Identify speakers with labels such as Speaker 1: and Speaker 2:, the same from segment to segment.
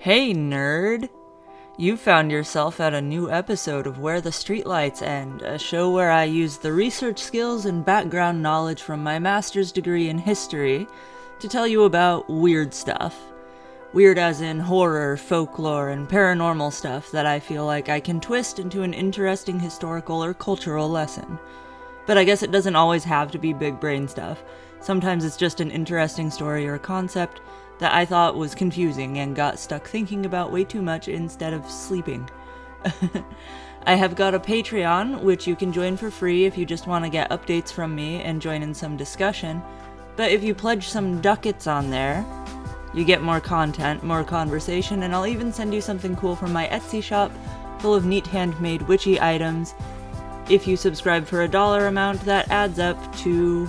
Speaker 1: Hey nerd! You found yourself at a new episode of Where the Streetlights End, a show where I use the research skills and background knowledge from my master's degree in history to tell you about weird stuff. Weird as in horror, folklore, and paranormal stuff that I feel like I can twist into an interesting historical or cultural lesson. But I guess it doesn't always have to be big brain stuff. Sometimes it's just an interesting story or concept that I thought was confusing and got stuck thinking about way too much instead of sleeping. I have got a Patreon, which you can join for free if you just want to get updates from me and join in some discussion. But if you pledge some ducats on there, you get more content, more conversation, and I'll even send you something cool from my Etsy shop full of neat handmade witchy items. If you subscribe for $1 amount, that adds up to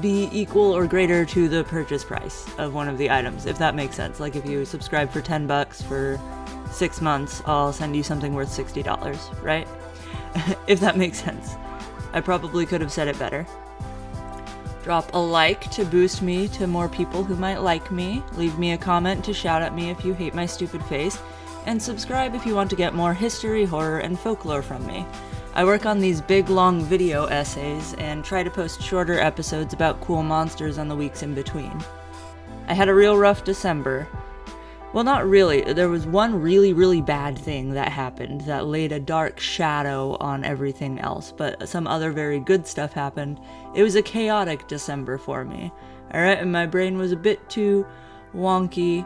Speaker 1: be equal or greater to the purchase price of one of the items, if that makes sense. Like if you subscribe for $10 for 6 months, I'll send you something worth $60, right? If that makes sense. I probably could have said it better. Drop a like to boost me to more people who might like me. Leave me a comment to shout at me if you hate my stupid face. And subscribe if you want to get more history, horror, and folklore from me. I work on these big, long video essays and try to post shorter episodes about cool monsters on the weeks in between. I had a real rough December. Well, not really. There was one really bad thing that happened that laid a dark shadow on everything else, but some other very good stuff happened. It was a chaotic December for me. Alright, and my brain was a bit too wonky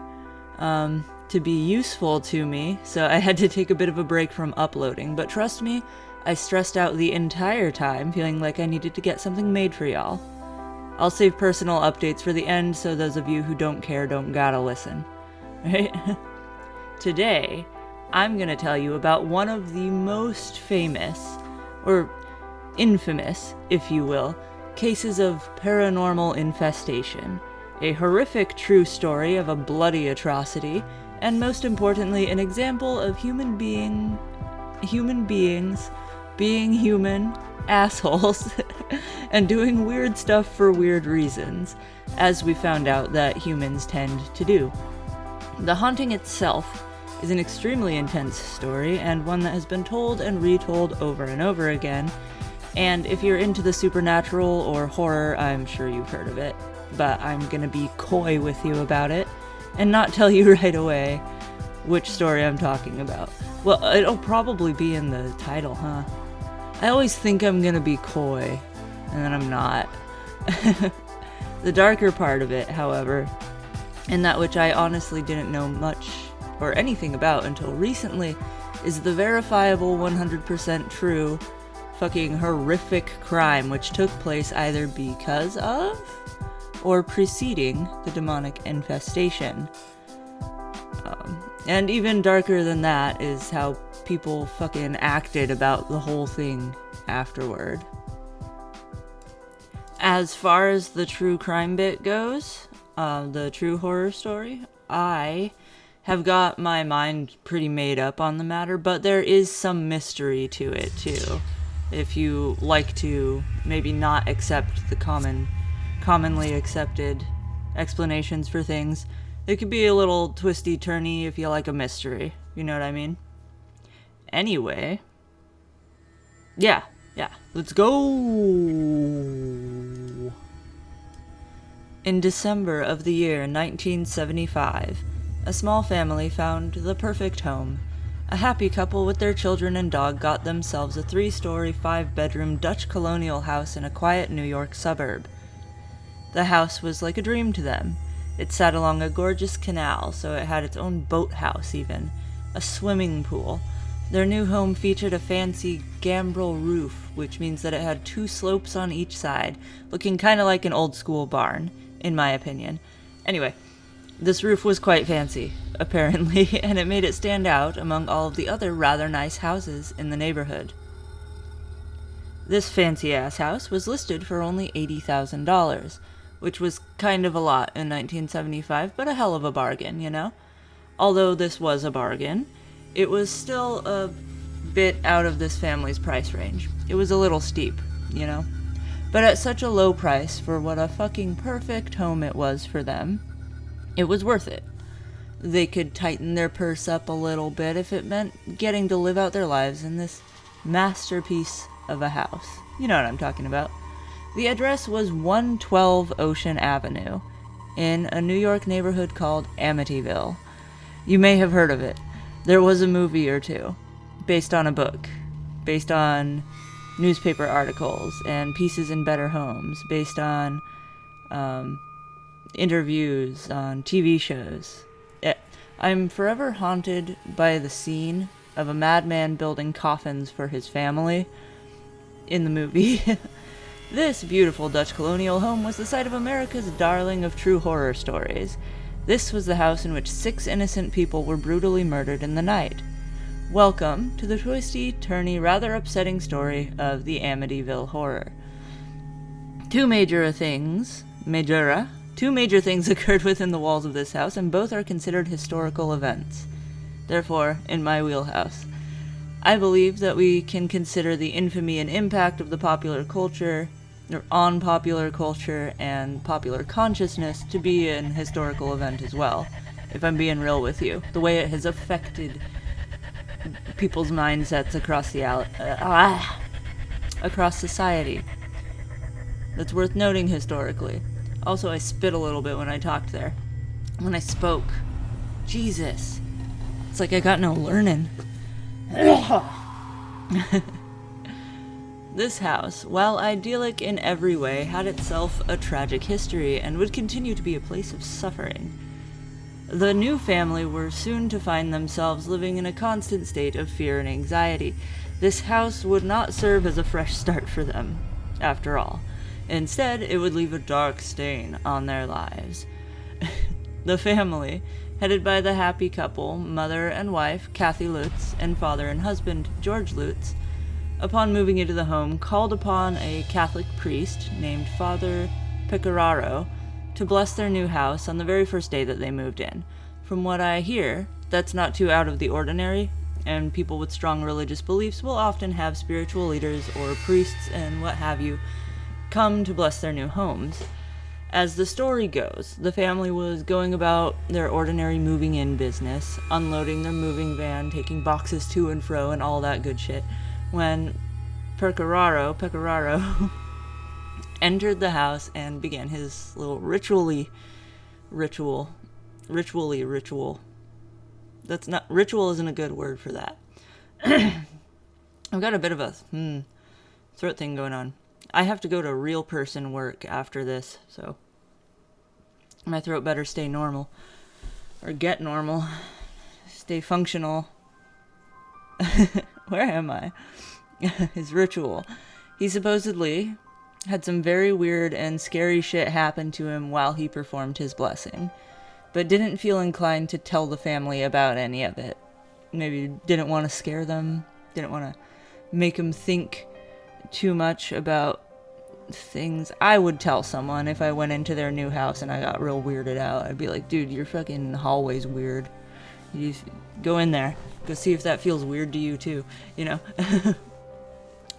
Speaker 1: to be useful to me, so I had to take a bit of a break from uploading. But trust me, I stressed out the entire time, feeling like I needed to get something made for y'all. I'll save personal updates for the end, so those of you who don't care don't gotta listen. Right? Today, I'm gonna tell you about one of the most famous, or infamous, if you will, cases of paranormal infestation. A horrific true story of a bloody atrocity, and most importantly, an example of human beings being human assholes and doing weird stuff for weird reasons, as we found out that humans tend to do. The haunting itself is an extremely intense story, and one that has been told and retold over and over again, and if you're into the supernatural or horror, I'm sure you've heard of it, but I'm gonna be coy with you about it, and not tell you right away which story I'm talking about. Well, it'll probably be in the title, huh? I always think I'm gonna be coy, and then I'm not. The darker part of it, however, and that which I honestly didn't know much or anything about until recently, is the verifiable 100% true fucking horrific crime which took place either because of or preceding the demonic infestation. And even darker than that is how people fucking acted about the whole thing afterward. As far as the true crime bit goes, the true horror story, I have got my mind pretty made up on the matter, but there is some mystery to it too. If you like to maybe not accept the commonly accepted explanations for things, it could be a little twisty-turny if you like a mystery. You know what I mean? Anyway. Yeah. Let's go! In December of the year 1975, a small family found the perfect home. A happy couple with their children and dog got themselves a 3-story, 5-bedroom Dutch colonial house in a quiet New York suburb. The house was like a dream to them. It sat along a gorgeous canal, so it had its own boathouse even, a swimming pool. Their new home featured a fancy gambrel roof, which means that it had 2 slopes on each side, looking kinda like an old school barn, in my opinion. Anyway, this roof was quite fancy, apparently, and it made it stand out among all of the other rather nice houses in the neighborhood. This fancy-ass house was listed for only $80,000, which was kind of a lot in 1975, but a hell of a bargain, you know? Although this was a bargain, it was still a bit out of this family's price range. It was a little steep, you know? But at such a low price for what a fucking perfect home it was for them, it was worth it. They could tighten their purse up a little bit if it meant getting to live out their lives in this masterpiece of a house. You know what I'm talking about. The address was 112 Ocean Avenue in a New York neighborhood called Amityville. You may have heard of it. There was a movie or two based on a book, based on newspaper articles and pieces in Better Homes, based on interviews on TV shows. I'm forever haunted by the scene of a madman building coffins for his family in the movie. This beautiful Dutch colonial home was the site of America's darling of true horror stories. This was the house in which 6 innocent people were brutally murdered in the night. Welcome to the twisty-turny, rather upsetting story of the Amityville Horror. Two major things occurred within the walls of this house, and both are considered historical events. Therefore, in my wheelhouse, I believe that we can consider the infamy and impact of the popular culture, or on popular culture and popular consciousness, to be an historical event as well, if I'm being real with you. The way it has affected people's mindsets across society. That's worth noting historically. Also, I spit a little bit when I talked there. When I spoke. Jesus. It's like I got no learning. This house, while idyllic in every way, had itself a tragic history and would continue to be a place of suffering. The new family were soon to find themselves living in a constant state of fear and anxiety. This house would not serve as a fresh start for them, after all. Instead, it would leave a dark stain on their lives. The family, headed by the happy couple, mother and wife, Kathy Lutz, and father and husband, George Lutz, upon moving into the home, called upon a Catholic priest named Father Pecoraro to bless their new house on the very first day that they moved in. From what I hear, that's not too out of the ordinary, and people with strong religious beliefs will often have spiritual leaders or priests and what have you come to bless their new homes. As the story goes, the family was going about their ordinary moving in business, unloading their moving van, taking boxes to and fro, and all that good shit, when Pecoraro entered the house and began his little ritual. That's not, ritual isn't a good word for that. I've got a bit of a throat thing going on. I have to go to real person work after this, so my throat better stay normal. Or get normal. Stay functional. Where am I? His ritual. He supposedly had some very weird and scary shit happen to him while he performed his blessing, but didn't feel inclined to tell the family about any of it. Maybe didn't want to scare them, didn't want to make them think too much about things. I would tell someone if I went into their new house and I got real weirded out. I'd be like, dude, your fucking hallway's weird. You just go in there. Go see if that feels weird to you too, you know?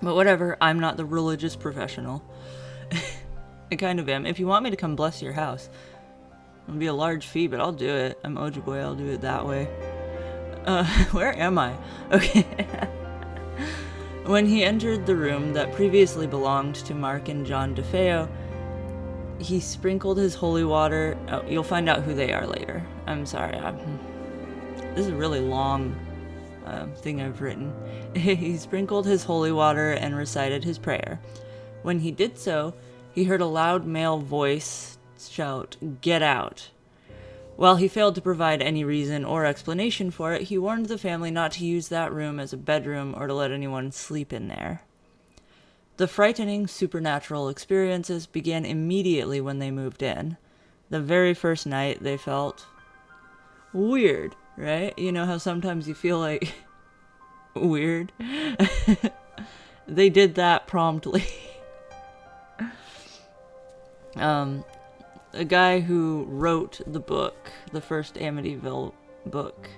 Speaker 1: But whatever, I'm not the religious professional. I kind of am. If you want me to come bless your house, it'll be a large fee, but I'll do it. I'm Ojibwe, I'll do it that way. Where am I? Okay. When he entered the room that previously belonged to Mark and John DeFeo, he sprinkled his holy water. Oh, you'll find out who they are later. I'm sorry. This is a really long thing I've written. He sprinkled his holy water and recited his prayer. When he did so, he heard a loud male voice shout, "Get out." While he failed to provide any reason or explanation for it, he warned the family not to use that room as a bedroom or to let anyone sleep in there. The frightening supernatural experiences began immediately when they moved in. The very first night they felt weird, right? You know how sometimes you feel like weird? They did that promptly. A guy who wrote the book, the first Amityville book,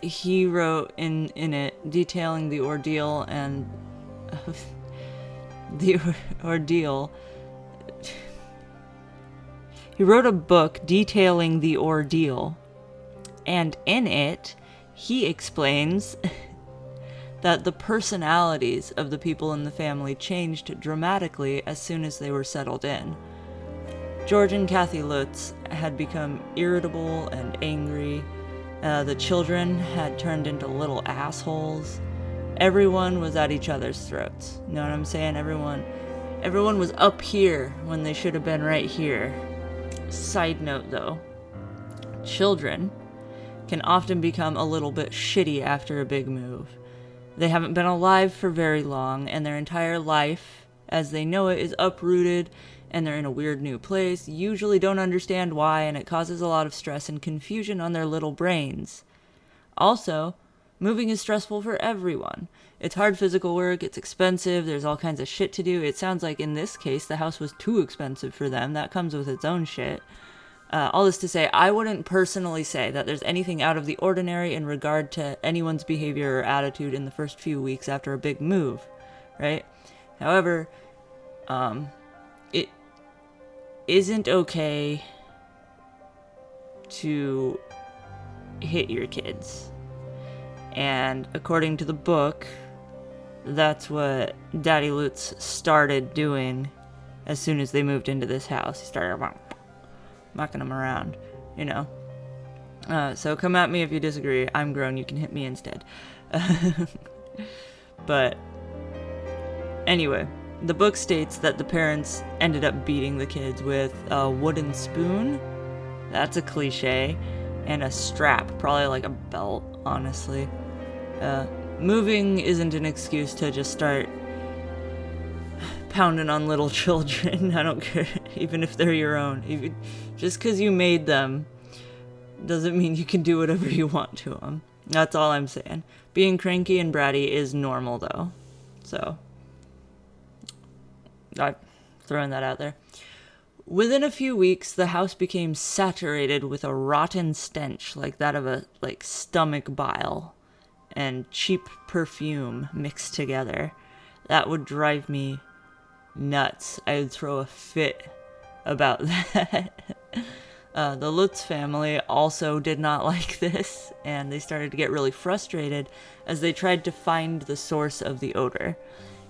Speaker 1: he wrote in it detailing the ordeal and He wrote a book detailing the ordeal, and in it, he explains that the personalities of the people in the family changed dramatically as soon as they were settled in. George and Kathy Lutz had become irritable and angry. The children had turned into little assholes. Everyone was at each other's throats. You know what I'm saying? Everyone was up here when they should have been right here. Side note though, children can often become a little bit shitty after a big move. They haven't been alive for very long, and their entire life, as they know it, is uprooted, and they're in a weird new place, usually don't understand why, and it causes a lot of stress and confusion on their little brains. Also, moving is stressful for everyone. It's hard physical work, it's expensive, there's all kinds of shit to do. It sounds like in this case, the house was too expensive for them. That comes with its own shit. All this to say, I wouldn't personally say that there's anything out of the ordinary in regard to anyone's behavior or attitude in the first few weeks after a big move, right? However, it isn't okay to hit your kids. And according to the book, that's what Daddy Lutz started doing as soon as they moved into this house. He started knocking them around, you know. So come at me if you disagree. I'm grown, you can hit me instead. But anyway, the book states that the parents ended up beating the kids with a wooden spoon. That's a cliche. And a strap, probably like a belt, honestly. Moving isn't an excuse to just start pounding on little children. I don't care, even if they're your own. Just because you made them doesn't mean you can do whatever you want to them. That's all I'm saying. Being cranky and bratty is normal, though. So, I'm throwing that out there. Within a few weeks, the house became saturated with a rotten stench like that of a stomach bile and cheap perfume mixed together. That would drive me nuts. I would throw a fit about that. The Lutz family also did not like this, and they started to get really frustrated as they tried to find the source of the odor.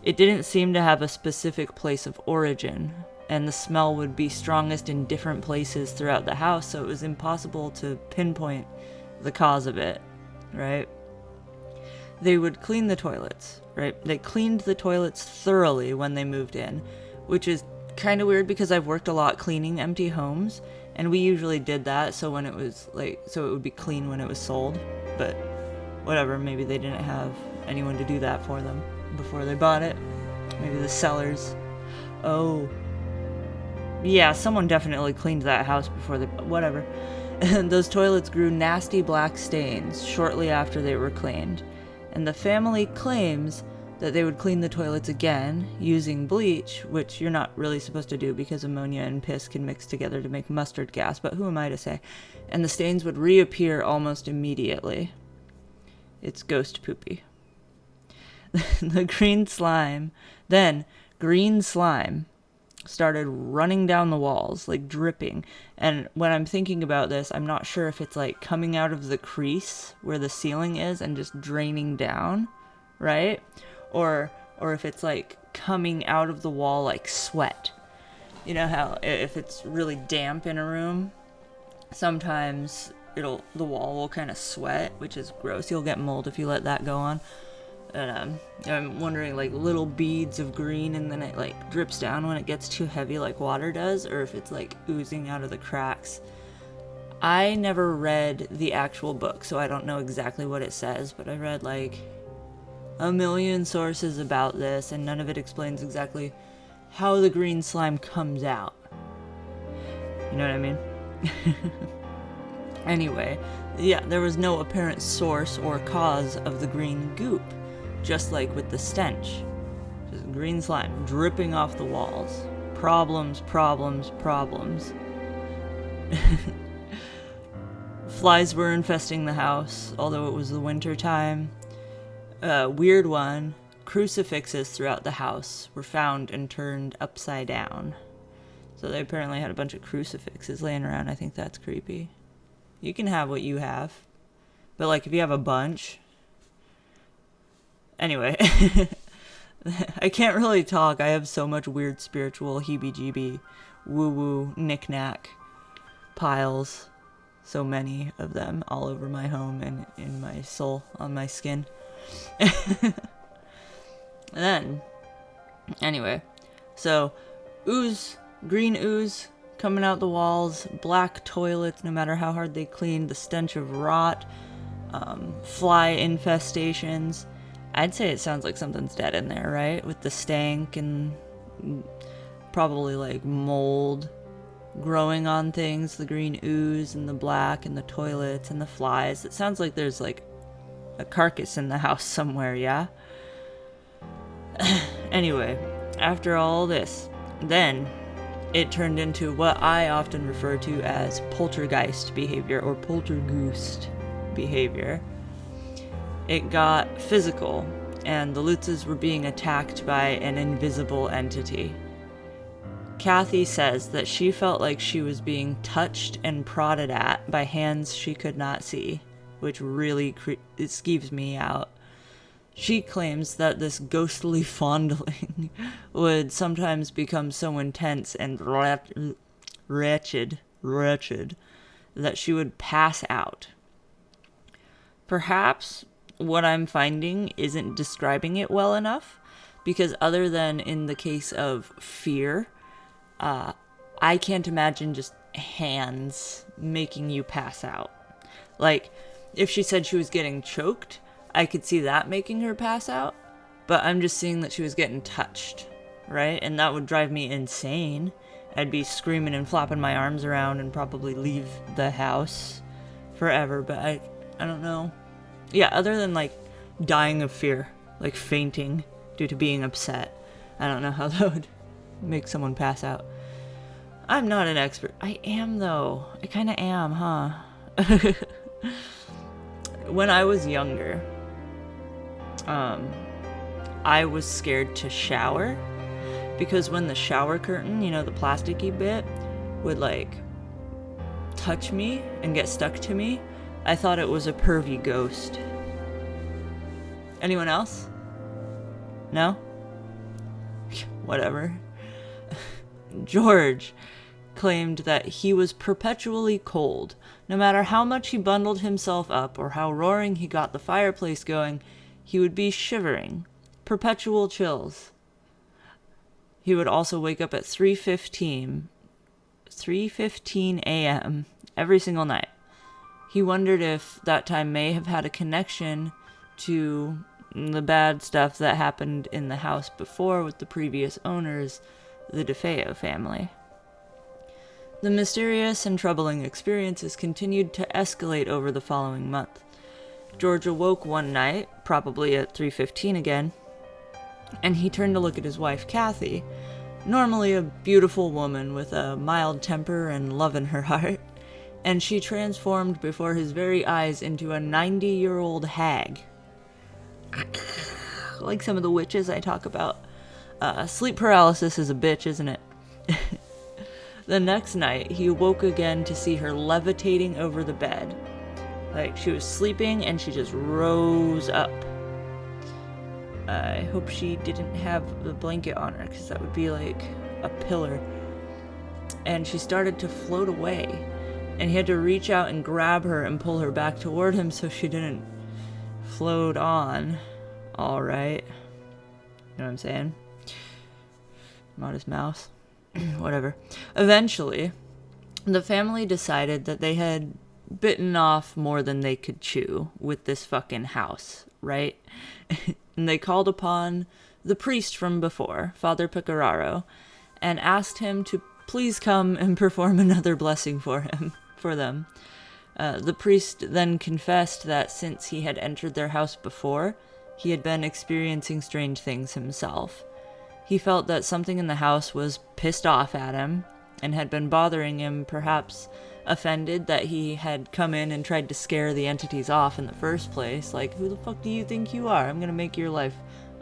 Speaker 1: It didn't seem to have a specific place of origin, and the smell would be strongest in different places throughout the house, so it was impossible to pinpoint the cause of it, right? They would clean the toilets, right? They cleaned the toilets thoroughly when they moved in, which is kind of weird because I've worked a lot cleaning empty homes, and we usually did that so when it was so it would be clean when it was sold. But whatever, maybe they didn't have anyone to do that for them before they bought it. Maybe the sellers. Oh, yeah, someone definitely cleaned that house before they, whatever. And those toilets grew nasty black stains shortly after they were cleaned. And the family claims that they would clean the toilets again using bleach, which you're not really supposed to do because ammonia and piss can mix together to make mustard gas, but who am I to say? And the stains would reappear almost immediately. It's ghost poopy. The green slime started running down the walls, like dripping. And when I'm thinking about this, I'm not sure if it's like coming out of the crease where the ceiling is and just draining down, right? Or if it's like coming out of the wall like sweat. You know how if it's really damp in a room, sometimes the wall will kind of sweat, which is gross. You'll get mold if you let that go on. And I'm wondering, like, little beads of green and then it like drips down when it gets too heavy like water does, or if it's like oozing out of the cracks. I never read the actual book, so I don't know exactly what it says, but I read like a million sources about this, and none of it explains exactly how the green slime comes out. You know what I mean? Anyway, yeah, there was no apparent source or cause of the green goop. Just like with the stench. Just green slime dripping off the walls. Problems, problems, problems. Flies were infesting the house, although it was the winter time. Weird one, crucifixes throughout the house were found and turned upside down. So they apparently had a bunch of crucifixes laying around. I think that's creepy. You can have what you have. But, like, if you have a bunch... Anyway. I can't really talk. I have so much weird spiritual heebie-jeebie, woo-woo, knick-knack piles. So many of them all over my home and in my soul, on my skin. Then, anyway. So, ooze, green ooze coming out the walls, black toilets, no matter how hard they clean, the stench of rot, fly infestations. I'd say it sounds like something's dead in there, right? With the stank and probably like mold growing on things, the green ooze and the black and the toilets and the flies. It sounds like there's like a carcass in the house somewhere, yeah? Anyway, after all this, then it turned into what I often refer to as poltergeist behavior or poltergeist behavior. It got physical, and the Lutzes were being attacked by an invisible entity. Kathy says that she felt like she was being touched and prodded at by hands she could not see, which really it skeeves me out. She claims that this ghostly fondling would sometimes become so intense and wretched that she would pass out. Perhaps what I'm finding isn't describing it well enough, because other than in the case of fear, I can't imagine just hands making you pass out. Like, if she said she was getting choked, I could see that making her pass out, but I'm just seeing that she was getting touched, right? And that would drive me insane. I'd be screaming and flapping my arms around and probably leave the house forever, but I don't know. Yeah, other than, like, dying of fear, like fainting due to being upset. I don't know how that would make someone pass out. I'm not an expert. I am, though. I kind of am, huh? When I was younger, I was scared to shower because when the shower curtain, you know, the plasticky bit, would, like, touch me and get stuck to me, I thought it was a pervy ghost. Anyone else? No? Whatever. George claimed that he was perpetually cold. No matter how much he bundled himself up or how roaring he got the fireplace going, he would be shivering. Perpetual chills. He would also wake up at 3:15 a.m. every single night. He wondered if that time may have had a connection to the bad stuff that happened in the house before with the previous owners, the DeFeo family. The mysterious and troubling experiences continued to escalate over the following month. George awoke one night, probably at 3:15 again, and he turned to look at his wife, Kathy, normally a beautiful woman with a mild temper and love in her heart, and she transformed before his very eyes into a 90-year-old hag. Like some of the witches I talk about. Sleep paralysis is a bitch, isn't it? The next night, he woke again to see her levitating over the bed. Like, she was sleeping and she just rose up. I hope she didn't have the blanket on her, because that would be like a pillar. And she started to float away. And he had to reach out and grab her and pull her back toward him so she didn't float on. Alright. You know what I'm saying? Modest mouse. Whatever. Eventually, the family decided that they had bitten off more than they could chew with this fucking house, right? And they called upon the priest from before, Father Pecoraro, and asked him to please come and perform another blessing for them. The priest then confessed that since he had entered their house before, he had been experiencing strange things himself. He felt that something in the house was pissed off at him and had been bothering him, perhaps offended that he had come in and tried to scare the entities off in the first place. Like, who the fuck do you think you are? I'm gonna make your life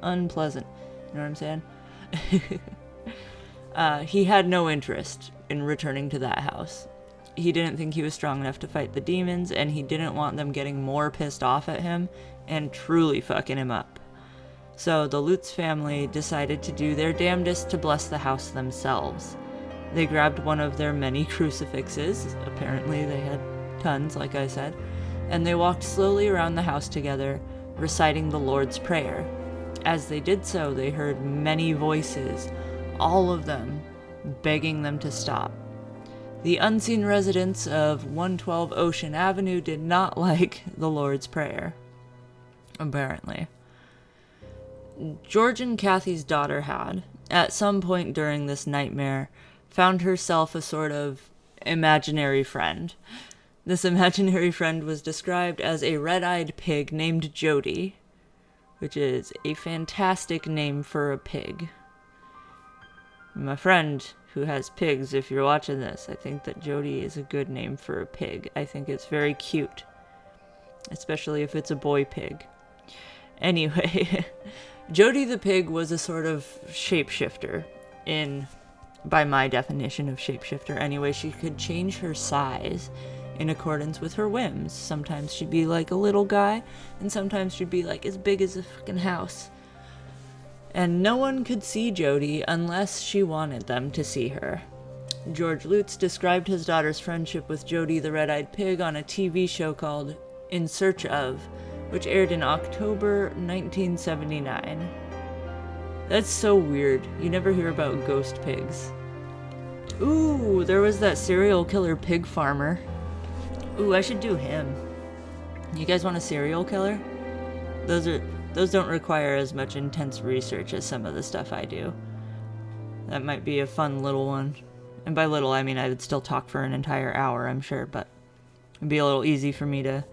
Speaker 1: unpleasant. You know what I'm saying? He had no interest in returning to that house. He didn't think he was strong enough to fight the demons, and he didn't want them getting more pissed off at him and truly fucking him up. So the Lutz family decided to do their damnedest to bless the house themselves. They grabbed one of their many crucifixes, apparently they had tons, like I said, and they walked slowly around the house together, reciting the Lord's Prayer. As they did so, they heard many voices, all of them begging them to stop. The unseen residents of 112 Ocean Avenue did not like the Lord's Prayer, apparently. George and Kathy's daughter had, at some point during this nightmare, found herself a sort of imaginary friend. This imaginary friend was described as a red-eyed pig named Jody, which is a fantastic name for a pig. My friend who has pigs, if you're watching this, I think that Jody is a good name for a pig. I think it's very cute, especially if it's a boy pig. Anyway, Jody the pig was a sort of shapeshifter by my definition of shapeshifter anyway. She could change her size in accordance with her whims. Sometimes she'd be like a little guy, and sometimes she'd be like as big as a fucking house. And no one could see Jody unless she wanted them to see her. George Lutz described his daughter's friendship with Jody the red-eyed pig on a TV show called In Search Of, which aired in October 1979. That's so weird. You never hear about ghost pigs. Ooh, there was that serial killer pig farmer. Ooh, I should do him. You guys want a serial killer? Those don't require as much intense research as some of the stuff I do. That might be a fun little one. And by little, I mean I would still talk for an entire hour, I'm sure, but it'd be a little easy for me to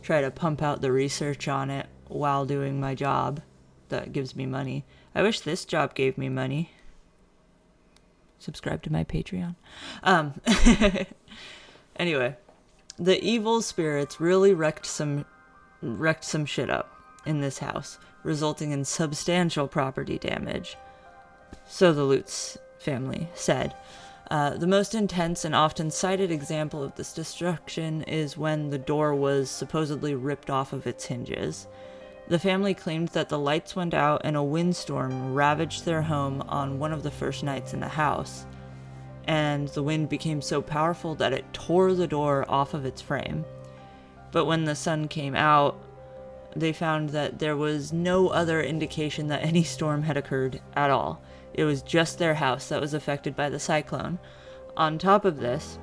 Speaker 1: try to pump out the research on it while doing my job that gives me money. I wish this job gave me money. Subscribe to my Patreon. Anyway, the evil spirits really wrecked some shit up in this house, resulting in substantial property damage. So the Lutz family said. The most intense and often cited example of this destruction is when the door was supposedly ripped off of its hinges. The family claimed that the lights went out and a windstorm ravaged their home on one of the first nights in the house, and the wind became so powerful that it tore the door off of its frame. But when the sun came out, they found that there was no other indication that any storm had occurred at all. It was just their house that was affected by the cyclone. On top of this,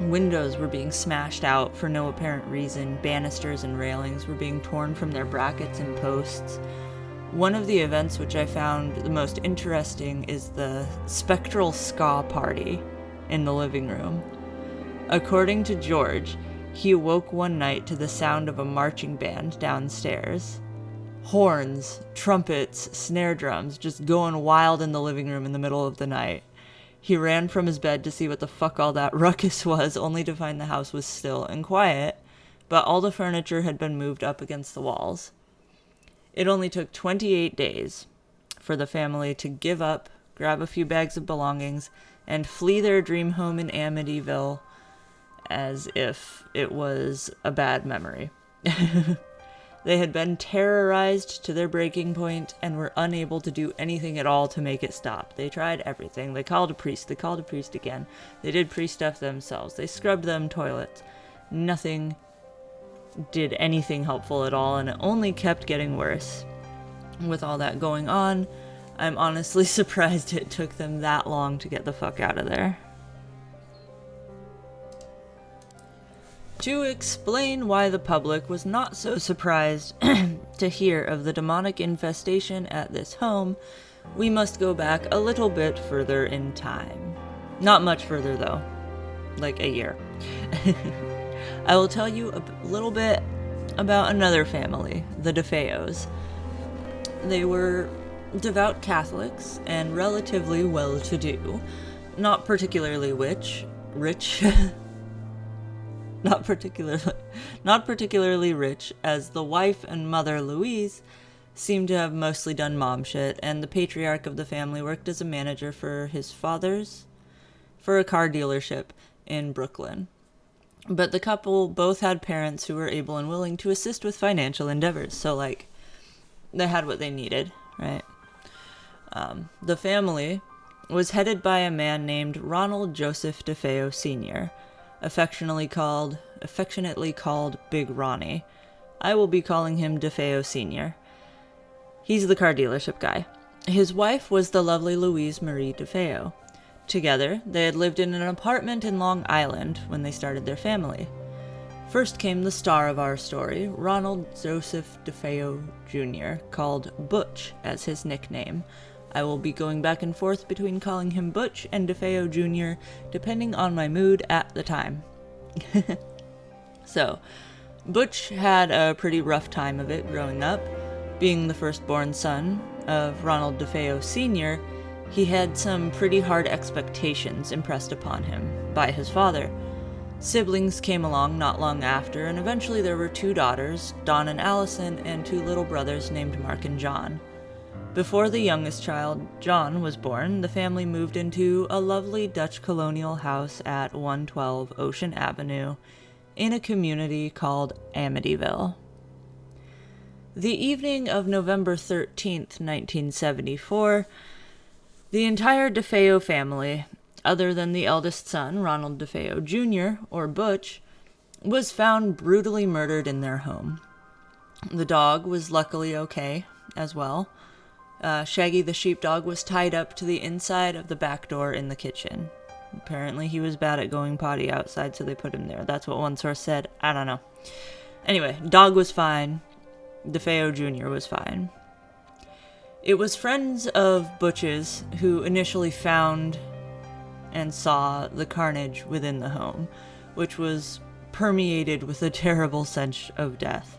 Speaker 1: windows were being smashed out for no apparent reason. Banisters and railings were being torn from their brackets and posts. One of the events which I found the most interesting is the spectral ska party in the living room. According to George, he awoke one night to the sound of a marching band downstairs. Horns, trumpets, snare drums, just going wild in the living room in the middle of the night. He ran from his bed to see what the fuck all that ruckus was, only to find the house was still and quiet, but all the furniture had been moved up against the walls. It only took 28 days for the family to give up, grab a few bags of belongings, and flee their dream home in Amityville as if it was a bad memory. They had been terrorized to their breaking point and were unable to do anything at all to make it stop. They tried everything. They called a priest. They called a priest again. They did priest stuff themselves. They scrubbed them toilets. Nothing did anything helpful at all, and it only kept getting worse. With all that going on, I'm honestly surprised it took them that long to get the fuck out of there. To explain why the public was not so surprised to hear of the demonic infestation at this home, we must go back a little bit further in time. Not much further though, like a year. I will tell you a little bit about another family, the DeFeos. They were devout Catholics and relatively well-to-do, not particularly rich. Not particularly rich, as the wife and mother, Louise, seemed to have mostly done mom shit, and the patriarch of the family worked as a manager for a car dealership in Brooklyn. But the couple both had parents who were able and willing to assist with financial endeavors, so, like, they had what they needed, right? The family was headed by a man named Ronald Joseph DeFeo Sr., affectionately called Big Ronnie. I will be calling him DeFeo Sr. He's the car dealership guy. His wife was the lovely Louise Marie DeFeo. Together, they had lived in an apartment in Long Island when they started their family. First came the star of our story, Ronald Joseph DeFeo Jr., called Butch as his nickname. I will be going back and forth between calling him Butch and DeFeo Jr., depending on my mood at the time. So, Butch had a pretty rough time of it growing up. Being the firstborn son of Ronald DeFeo Sr., he had some pretty hard expectations impressed upon him by his father. Siblings came along not long after, and eventually there were 2 daughters, Dawn and Allison, and 2 little brothers named Mark and John. Before the youngest child, John, was born, the family moved into a lovely Dutch colonial house at 112 Ocean Avenue in a community called Amityville. The evening of November 13th, 1974, the entire DeFeo family, other than the eldest son, Ronald DeFeo Jr., or Butch, was found brutally murdered in their home. The dog was luckily okay as well. Shaggy the sheepdog was tied up to the inside of the back door in the kitchen. Apparently he was bad at going potty outside, so they put him there. That's what one source said. I don't know. Anyway, dog was fine. DeFeo Jr. was fine. It was friends of Butch's who initially found and saw the carnage within the home, which was permeated with a terrible sense of death.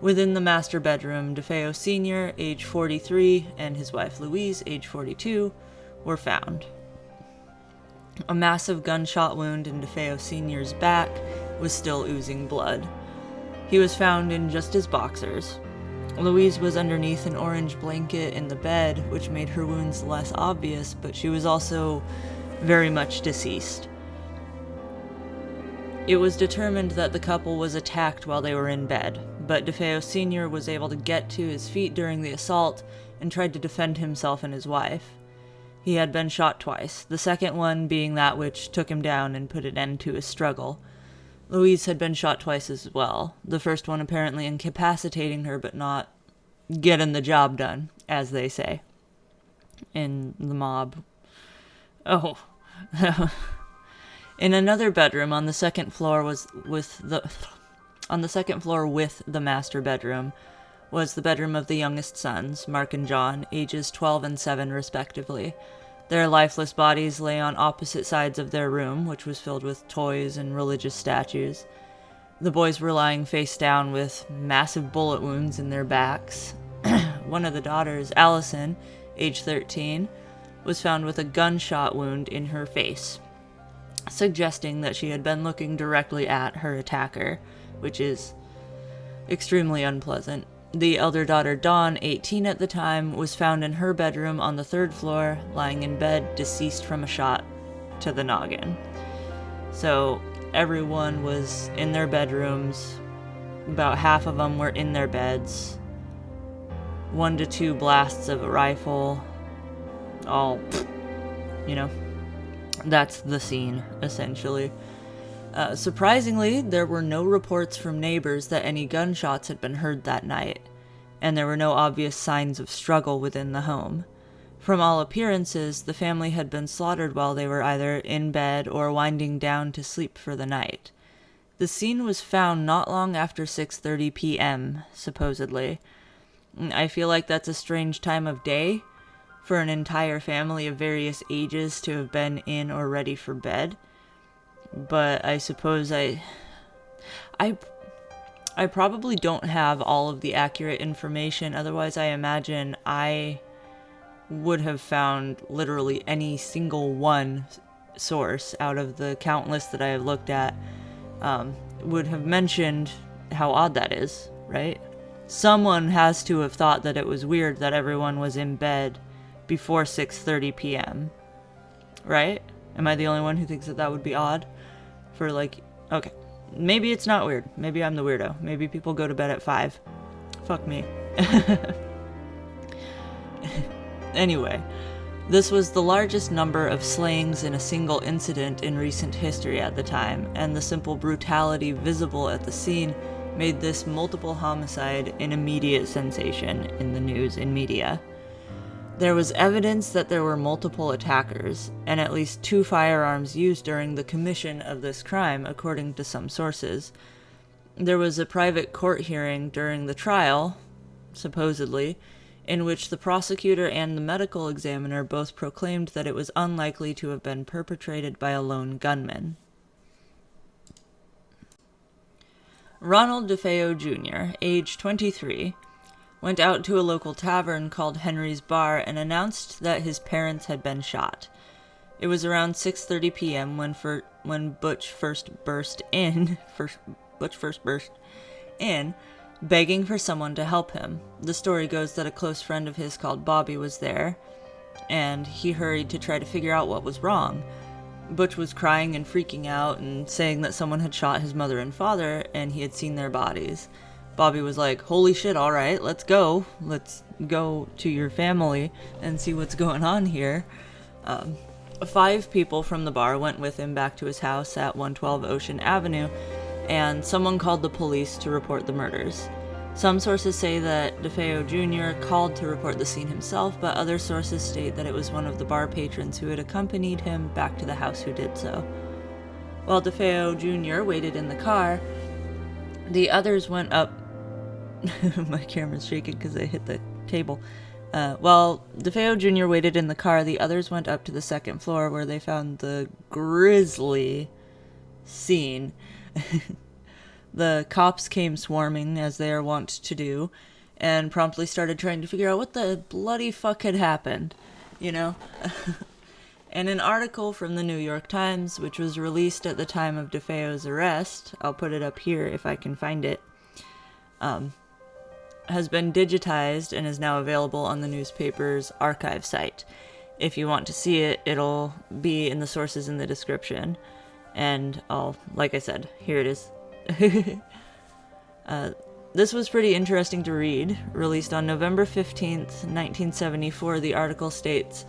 Speaker 1: Within the master bedroom, DeFeo Sr., age 43, and his wife Louise, age 42, were found. A massive gunshot wound in DeFeo Sr.'s back was still oozing blood. He was found in just his boxers. Louise was underneath an orange blanket in the bed, which made her wounds less obvious, but she was also very much deceased. It was determined that the couple was attacked while they were in bed, but DeFeo Sr. was able to get to his feet during the assault and tried to defend himself and his wife. He had been shot twice, the second one being that which took him down and put an end to his struggle. Louise had been shot twice as well, the first one apparently incapacitating her but not getting the job done, as they say in the mob. Oh. In another bedroom on the second floor with the master bedroom was the bedroom of the youngest sons, Mark and John, ages 12 and 7 respectively. Their lifeless bodies lay on opposite sides of their room, which was filled with toys and religious statues. The boys were lying face down with massive bullet wounds in their backs. One of the daughters, Allison, age 13, was found with a gunshot wound in her face, suggesting that she had been looking directly at her attacker, which is extremely unpleasant. The elder daughter, Dawn, 18 at the time, was found in her bedroom on the 3rd floor, lying in bed, deceased from a shot to the noggin. So everyone was in their bedrooms. About half of them were in their beds. 1 to 2 blasts of a rifle. All, that's the scene, essentially. Surprisingly, there were no reports from neighbors that any gunshots had been heard that night, and there were no obvious signs of struggle within the home. From all appearances, the family had been slaughtered while they were either in bed or winding down to sleep for the night. The scene was found not long after 6:30 p.m., supposedly. I feel like that's a strange time of day for an entire family of various ages to have been in or ready for bed. But I suppose I probably don't have all of the accurate information. Otherwise, I imagine I would have found literally any single one source out of the countless that I have looked at would have mentioned how odd that is, right? someone has to have thought that it was weird that everyone was in bed before 6:30 p.m. Right? Am I the only one who thinks that that would be odd? For like, okay, maybe it's not weird. Maybe I'm the weirdo. Maybe people go to bed at 5. Fuck me. Anyway, this was the largest number of slayings in a single incident in recent history at the time, and the simple brutality visible at the scene made this multiple homicide an immediate sensation in the news and media. There was evidence that there were multiple attackers, and at least 2 firearms used during the commission of this crime, according to some sources. There was a private court hearing during the trial, supposedly, in which the prosecutor and the medical examiner both proclaimed that it was unlikely to have been perpetrated by a lone gunman. Ronald DeFeo Jr., age 23, went out to a local tavern called Henry's Bar and announced that his parents had been shot. It was around 6:30 p.m. when Butch first burst in, begging for someone to help him. The story goes that a close friend of his called Bobby was there, and he hurried to try to figure out what was wrong. Butch was crying and freaking out and saying that someone had shot his mother and father, and he had seen their bodies. Bobby was like, holy shit, alright, let's go. Let's go to your family and see what's going on here. 5 people from the bar went with him back to his house at 112 Ocean Avenue, and someone called the police to report the murders. Some sources say that DeFeo Jr. called to report the scene himself, but other sources state that it was one of the bar patrons who had accompanied him back to the house who did so. While DeFeo Jr. waited in the car, the others went up... My camera's shaking because I hit the table. While DeFeo Jr. waited in the car, the others went up to the 2nd floor where they found the grisly scene. The cops came swarming, as they are wont to do, and promptly started trying to figure out what the bloody fuck had happened, you know? In an article from the New York Times, which was released at the time of DeFeo's arrest, I'll put it up here if I can find it, has been digitized and is now available on the newspaper's archive site. If you want to see it, it'll be in the sources in the description. And like I said, here it is. This was pretty interesting to read. Released on November 15th, 1974, the article states,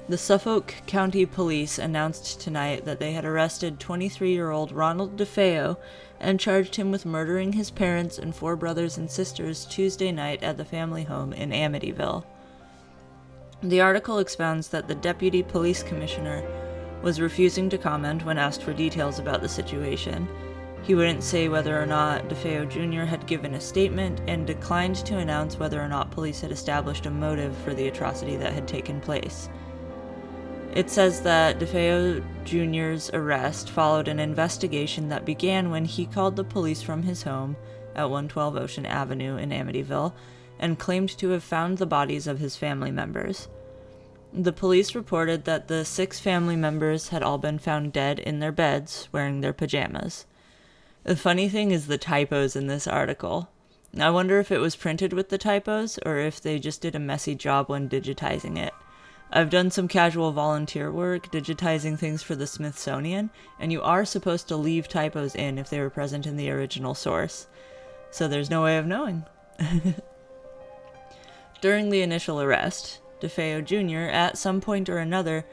Speaker 1: "The Suffolk County Police announced tonight that they had arrested 23-year-old Ronald DeFeo and charged him with murdering his parents and 4 brothers and sisters Tuesday night at the family home in Amityville." The article expounds that the deputy police commissioner was refusing to comment when asked for details about the situation. He wouldn't say whether or not DeFeo Jr. had given a statement, and declined to announce whether or not police had established a motive for the atrocity that had taken place. It says that DeFeo Jr.'s arrest followed an investigation that began when he called the police from his home at 112 Ocean Avenue in Amityville and claimed to have found the bodies of his family members. The police reported that the 6 family members had all been found dead in their beds, wearing their pajamas. The funny thing is the typos in this article. I wonder if it was printed with the typos, or if they just did a messy job when digitizing it. I've done some casual volunteer work digitizing things for the Smithsonian, and you are supposed to leave typos in if they were present in the original source. So there's no way of knowing. During the initial arrest, DeFeo Jr., at some point or another,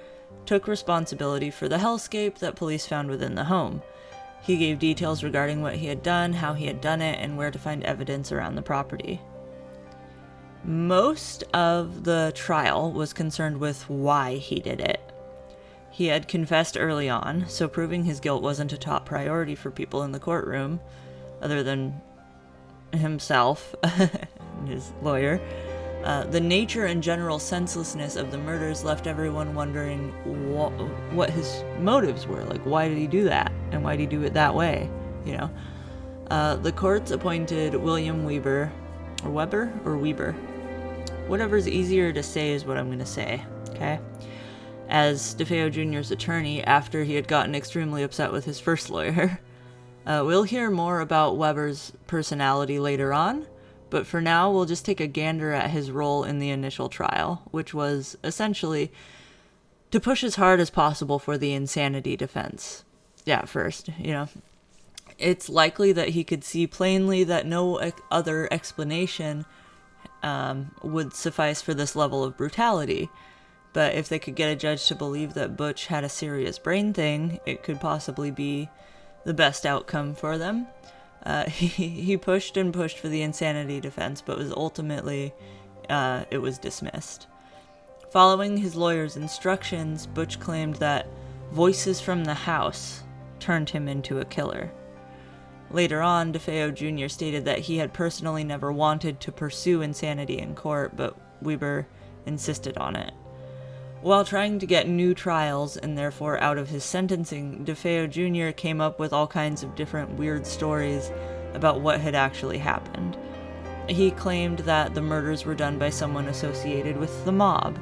Speaker 1: took responsibility for the hellscape that police found within the home. He gave details regarding what he had done, how he had done it, and where to find evidence around the property. Most of the trial was concerned with why he did it. He had confessed early on, so proving his guilt wasn't a top priority for people in the courtroom, other than himself and his lawyer. The nature and general senselessness of the murders left everyone wondering what his motives were. Like, why did he do that? And why did he do it that way? You know? The courts appointed William Weber, or Weber, or Weber. Whatever's easier to say is what I'm going to say, okay? As DeFeo Jr.'s attorney after he had gotten extremely upset with his first lawyer. We'll hear more about Weber's personality later on, But for now, we'll just take a gander at his role in the initial trial, which was essentially to push as hard as possible for the insanity defense. Yeah, first, it's likely that he could see plainly that no other explanation would suffice for this level of brutality. But if they could get a judge to believe that Butch had a serious brain thing, it could possibly be the best outcome for them. He pushed and pushed for the insanity defense, but was ultimately, it was dismissed. Following his lawyer's instructions, Butch claimed that voices from the house turned him into a killer. Later on, DeFeo Jr. stated that he had personally never wanted to pursue insanity in court, but Weber insisted on it. While trying to get new trials and therefore out of his sentencing, DeFeo Jr. came up with all kinds of different weird stories about what had actually happened. He claimed that the murders were done by someone associated with the mob.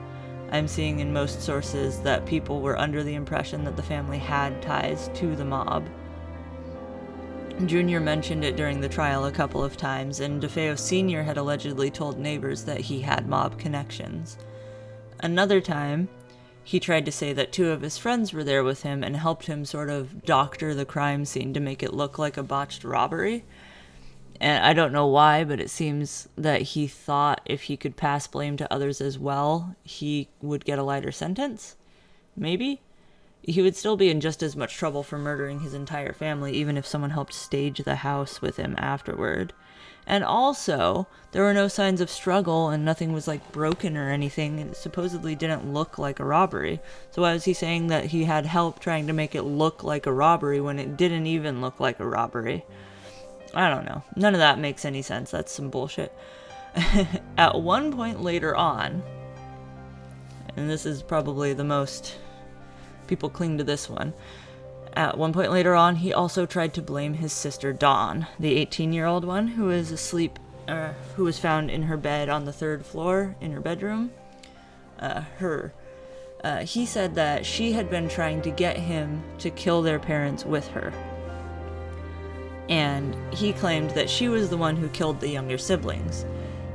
Speaker 1: I'm seeing in most sources that people were under the impression that the family had ties to the mob. Jr. mentioned it during the trial a couple of times, and DeFeo Sr. had allegedly told neighbors that he had mob connections. Another time, he tried to say that two of his friends were there with him and helped him sort of doctor the crime scene to make it look like a botched robbery. And I don't know why, but it seems that he thought if he could pass blame to others as well, he would get a lighter sentence? Maybe? He would still be in just as much trouble for murdering his entire family, even if someone helped stage the house with him afterward. And also, there were no signs of struggle and nothing was broken or anything. It supposedly didn't look like a robbery. So why was he saying that he had help trying to make it look like a robbery when it didn't even look like a robbery? I don't know. None of that makes any sense. That's some bullshit. At one point later on, and this is probably the most people cling to this one. At one point later on, he also tried to blame his sister Dawn, the 18-year-old one who was asleep, who was found in her bed on the 3rd floor in her bedroom. He said that she had been trying to get him to kill their parents with her. And he claimed that she was the one who killed the younger siblings.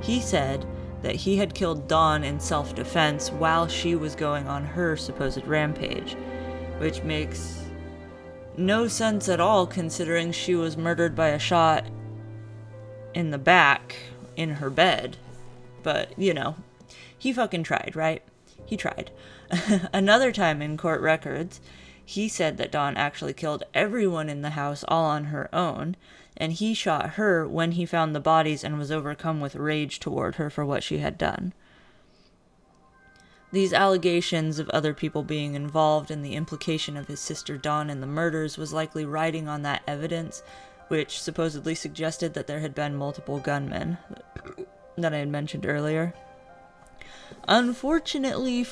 Speaker 1: He said that he had killed Dawn in self-defense while she was going on her supposed rampage, which makes no sense at all considering she was murdered by a shot in the back in her bed. But, he fucking tried, right? He tried. Another time in court records, he said that Dawn actually killed everyone in the house all on her own, and he shot her when he found the bodies and was overcome with rage toward her for what she had done. These allegations of other people being involved and the implication of his sister Dawn in the murders was likely riding on that evidence, which supposedly suggested that there had been multiple gunmen that I had mentioned earlier. Unfortunately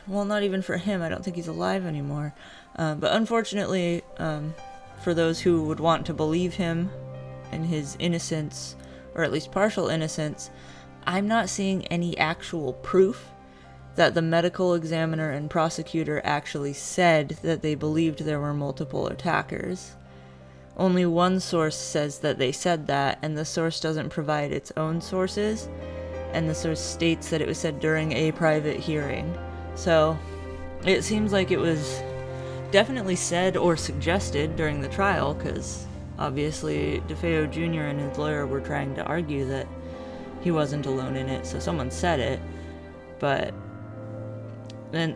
Speaker 1: not even for him, I don't think he's alive anymore, but unfortunately for those who would want to believe him and his innocence, or at least partial innocence, I'm not seeing any actual proof that the medical examiner and prosecutor actually said that they believed there were multiple attackers. Only one source says that they said that, and the source doesn't provide its own sources, and the source states that it was said during a private hearing. So, it seems like it was definitely said or suggested during the trial, because obviously DeFeo Jr. and his lawyer were trying to argue that he wasn't alone in it, so someone said it. But then,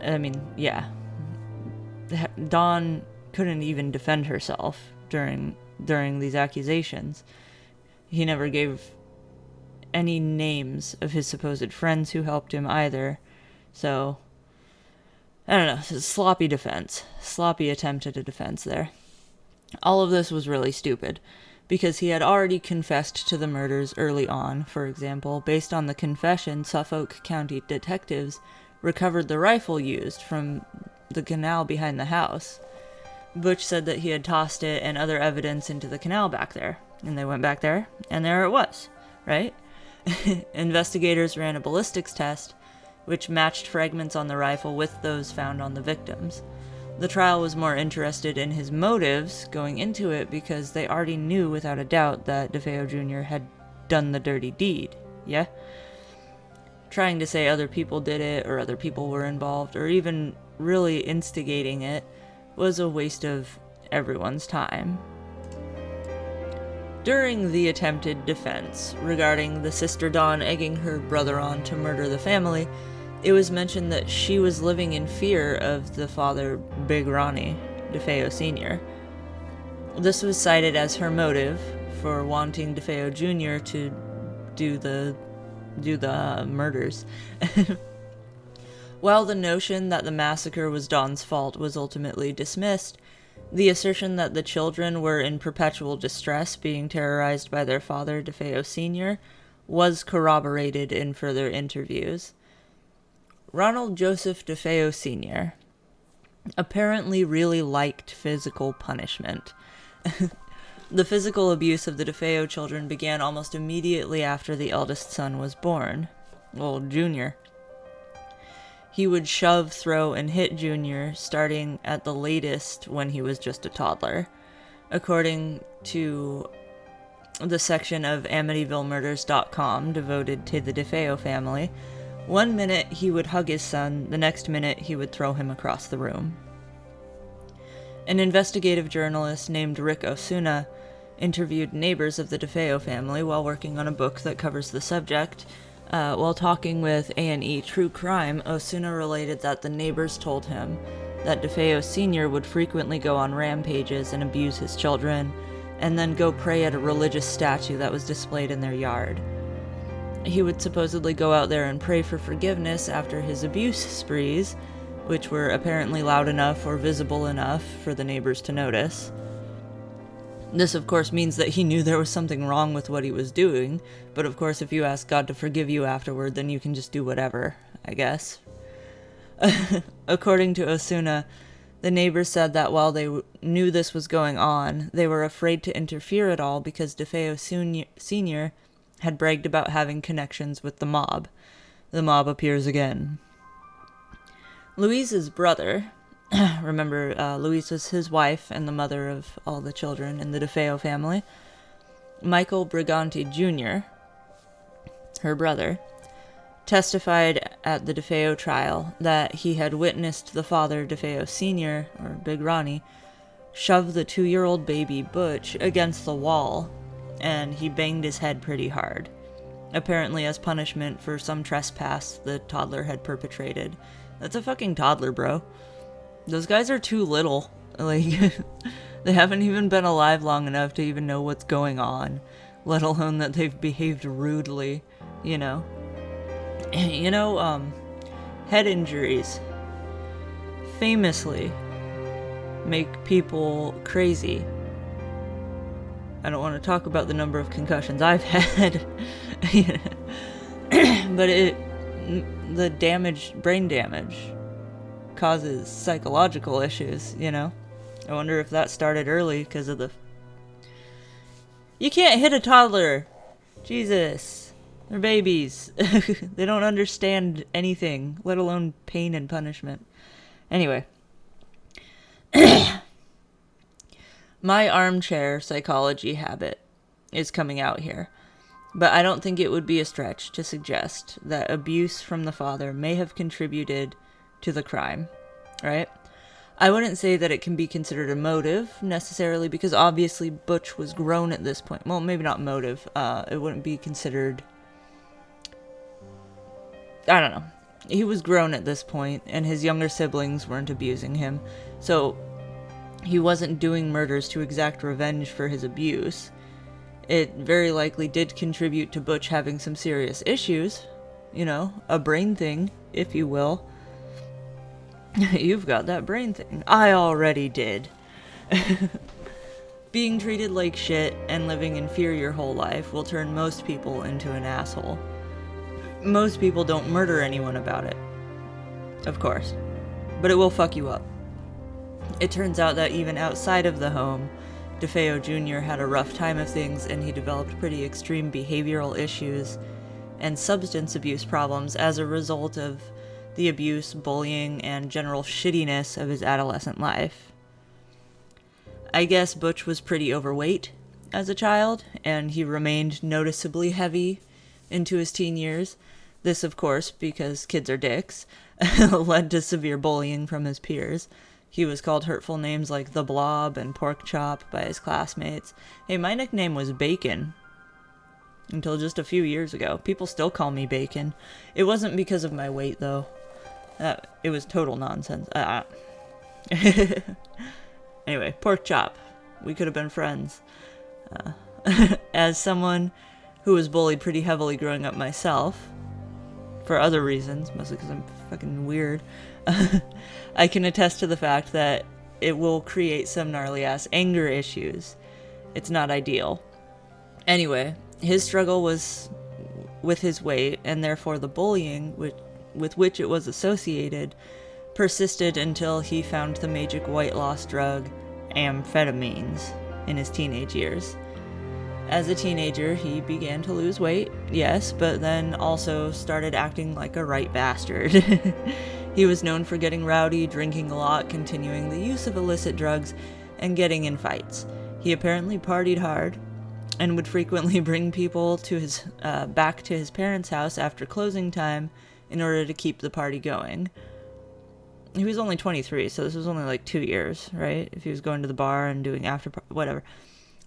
Speaker 1: Dawn couldn't even defend herself during these accusations. He never gave any names of his supposed friends who helped him either. So, I don't know, it's a sloppy defense. Sloppy attempt at a defense there. All of this was really stupid, because he had already confessed to the murders early on. For example, based on the confession, Suffolk County detectives recovered the rifle used from the canal behind the house. Butch said that he had tossed it and other evidence into the canal back there. And they went back there, and there it was, right? Investigators ran a ballistics test, which matched fragments on the rifle with those found on the victims. The trial was more interested in his motives going into it because they already knew without a doubt that DeFeo Jr. had done the dirty deed, yeah? Trying to say other people did it, or other people were involved, or even really instigating it was a waste of everyone's time. During the attempted defense regarding the sister Dawn egging her brother on to murder the family, it was mentioned that she was living in fear of the father, Big Ronnie DeFeo Sr. This was cited as her motive for wanting DeFeo Jr. to do the murders. While the notion that the massacre was Dawn's fault was ultimately dismissed, the assertion that the children were in perpetual distress being terrorized by their father, DeFeo Sr., was corroborated in further interviews. Ronald Joseph DeFeo Sr. apparently really liked physical punishment. The physical abuse of the DeFeo children began almost immediately after the eldest son was born. Well, Junior. He would shove, throw, and hit Junior starting at the latest when he was just a toddler. According to the section of AmityvilleMurders.com devoted to the DeFeo family, one minute he would hug his son, the next minute he would throw him across the room. An investigative journalist named Rick Osuna interviewed neighbors of the DeFeo family while working on a book that covers the subject. While talking with A&E True Crime, Osuna related that the neighbors told him that DeFeo Sr. would frequently go on rampages and abuse his children, and then go pray at a religious statue that was displayed in their yard. He would supposedly go out there and pray for forgiveness after his abuse sprees, which were apparently loud enough or visible enough for the neighbors to notice. This, of course, means that he knew there was something wrong with what he was doing, but of course if you ask God to forgive you afterward, then you can just do whatever, I guess. According to Osuna, the neighbors said that while they knew this was going on, they were afraid to interfere at all because DeFeo Sr. had bragged about having connections with the mob. The mob appears again. Louise's brother, remember, Louise was his wife and the mother of all the children in the DeFeo family. Michael Briganti Jr., her brother, testified at the DeFeo trial that he had witnessed the father, DeFeo Sr., or Big Ronnie, shove the 2-year-old baby Butch against the wall, and he banged his head pretty hard, apparently as punishment for some trespass the toddler had perpetrated. That's a fucking toddler, bro. Those guys are too little. Like, they haven't even been alive long enough to even know what's going on, let alone that they've behaved rudely, you know. Head injuries famously make people crazy. I don't want to talk about the number of concussions I've had, but the brain damage causes psychological issues, you know? I wonder if that started early because of You can't hit a toddler! Jesus. They're babies. They don't understand anything, let alone pain and punishment. Anyway. My armchair psychology habit is coming out here. But I don't think it would be a stretch to suggest that abuse from the father may have contributed to the crime, right? I wouldn't say that it can be considered a motive, necessarily, because obviously Butch was grown at this point. Well, maybe not motive. It wouldn't be considered... I don't know. He was grown at this point, and his younger siblings weren't abusing him, so he wasn't doing murders to exact revenge for his abuse. It very likely did contribute to Butch having some serious issues. You know, a brain thing, if you will. You've got that brain thing. I already did. Being treated like shit and living in fear your whole life will turn most people into an asshole. Most people don't murder anyone about it. Of course. But it will fuck you up. It turns out that even outside of the home, DeFeo Jr. had a rough time of things, and he developed pretty extreme behavioral issues and substance abuse problems as a result of the abuse, bullying, and general shittiness of his adolescent life. I guess Butch was pretty overweight, as a child, and he remained noticeably heavy into his teen years. This, of course, because kids are dicks, led to severe bullying from his peers. He was called hurtful names like The Blob and Pork Chop by his classmates. Hey, my nickname was Bacon. Until just a few years ago. People still call me Bacon. It wasn't because of my weight, though. It was total nonsense. Anyway, Pork Chop. We could have been friends. As someone who was bullied pretty heavily growing up myself, for other reasons, mostly because I'm fucking weird, I can attest to the fact that it will create some gnarly-ass anger issues. It's not ideal. Anyway, his struggle was with his weight, and therefore the bullying with which it was associated persisted until he found the magic weight loss drug, amphetamines, in his teenage years. As a teenager, he began to lose weight, yes, but then also started acting like a right bastard. He was known for getting rowdy, drinking a lot, continuing the use of illicit drugs, and getting in fights. He apparently partied hard, and would frequently bring people to his back to his parents' house after closing time in order to keep the party going. He was only 23, so this was only like 2 years, right? If he was going to the bar and doing whatever.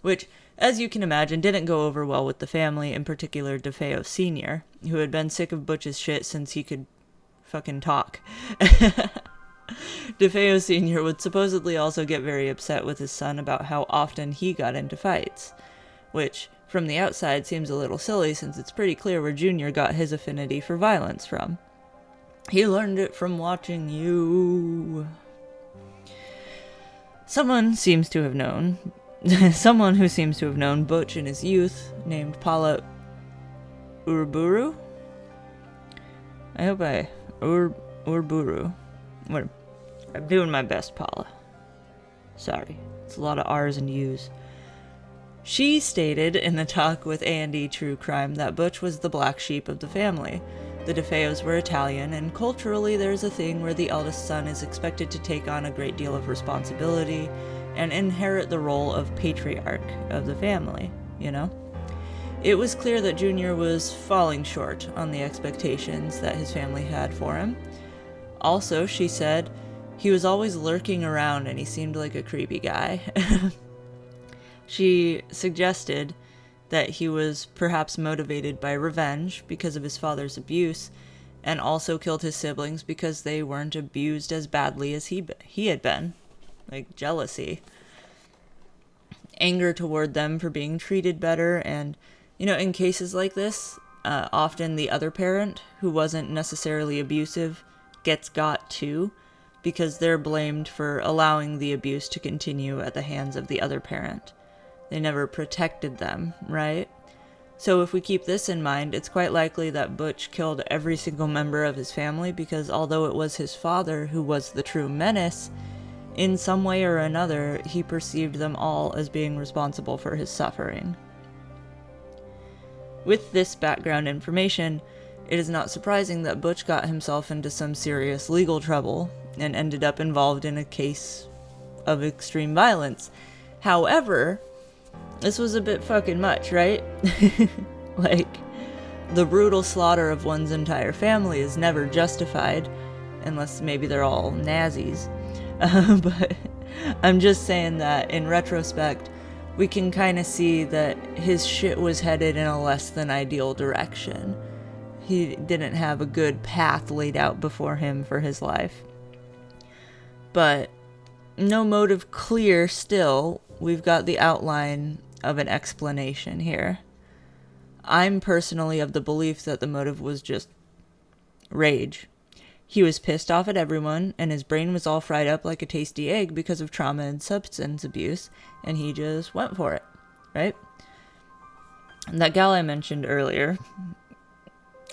Speaker 1: Which, as you can imagine, didn't go over well with the family, in particular DeFeo Sr., who had been sick of Butch's shit since he could fucking talk. DeFeo Sr. would supposedly also get very upset with his son about how often he got into fights, which, from the outside, seems a little silly since it's pretty clear where Junior got his affinity for violence from. He learned it from watching you. Someone who seems to have known Butch in his youth, named Paula Urburu? Urburu. What? I'm doing my best, Paula. Sorry. It's a lot of R's and U's. She stated in a talk with A&E True Crime that Butch was the black sheep of the family. The DeFeos were Italian, and culturally there's a thing where the eldest son is expected to take on a great deal of responsibility and inherit the role of patriarch of the family, you know? It was clear that Junior was falling short on the expectations that his family had for him. Also, she said, he was always lurking around and he seemed like a creepy guy. She suggested that he was perhaps motivated by revenge because of his father's abuse, and also killed his siblings because they weren't abused as badly as he had been. Like jealousy. Anger toward them for being treated better, and, you know, in cases like this, often the other parent, who wasn't necessarily abusive, gets got too, because they're blamed for allowing the abuse to continue at the hands of the other parent. They never protected them, right? So if we keep this in mind, it's quite likely that Butch killed every single member of his family because although it was his father who was the true menace, in some way or another, he perceived them all as being responsible for his suffering. With this background information, it is not surprising that Butch got himself into some serious legal trouble and ended up involved in a case of extreme violence. However, this was a bit fucking much, right? Like, the brutal slaughter of one's entire family is never justified, unless maybe they're all Nazis. But I'm just saying that in retrospect, we can kind of see that his shit was headed in a less than ideal direction. He didn't have a good path laid out before him for his life. But no motive clear still, we've got the outline of an explanation here. I'm personally of the belief that the motive was just rage. He was pissed off at everyone, and his brain was all fried up like a tasty egg because of trauma and substance abuse, and he just went for it, right? And that gal I mentioned earlier,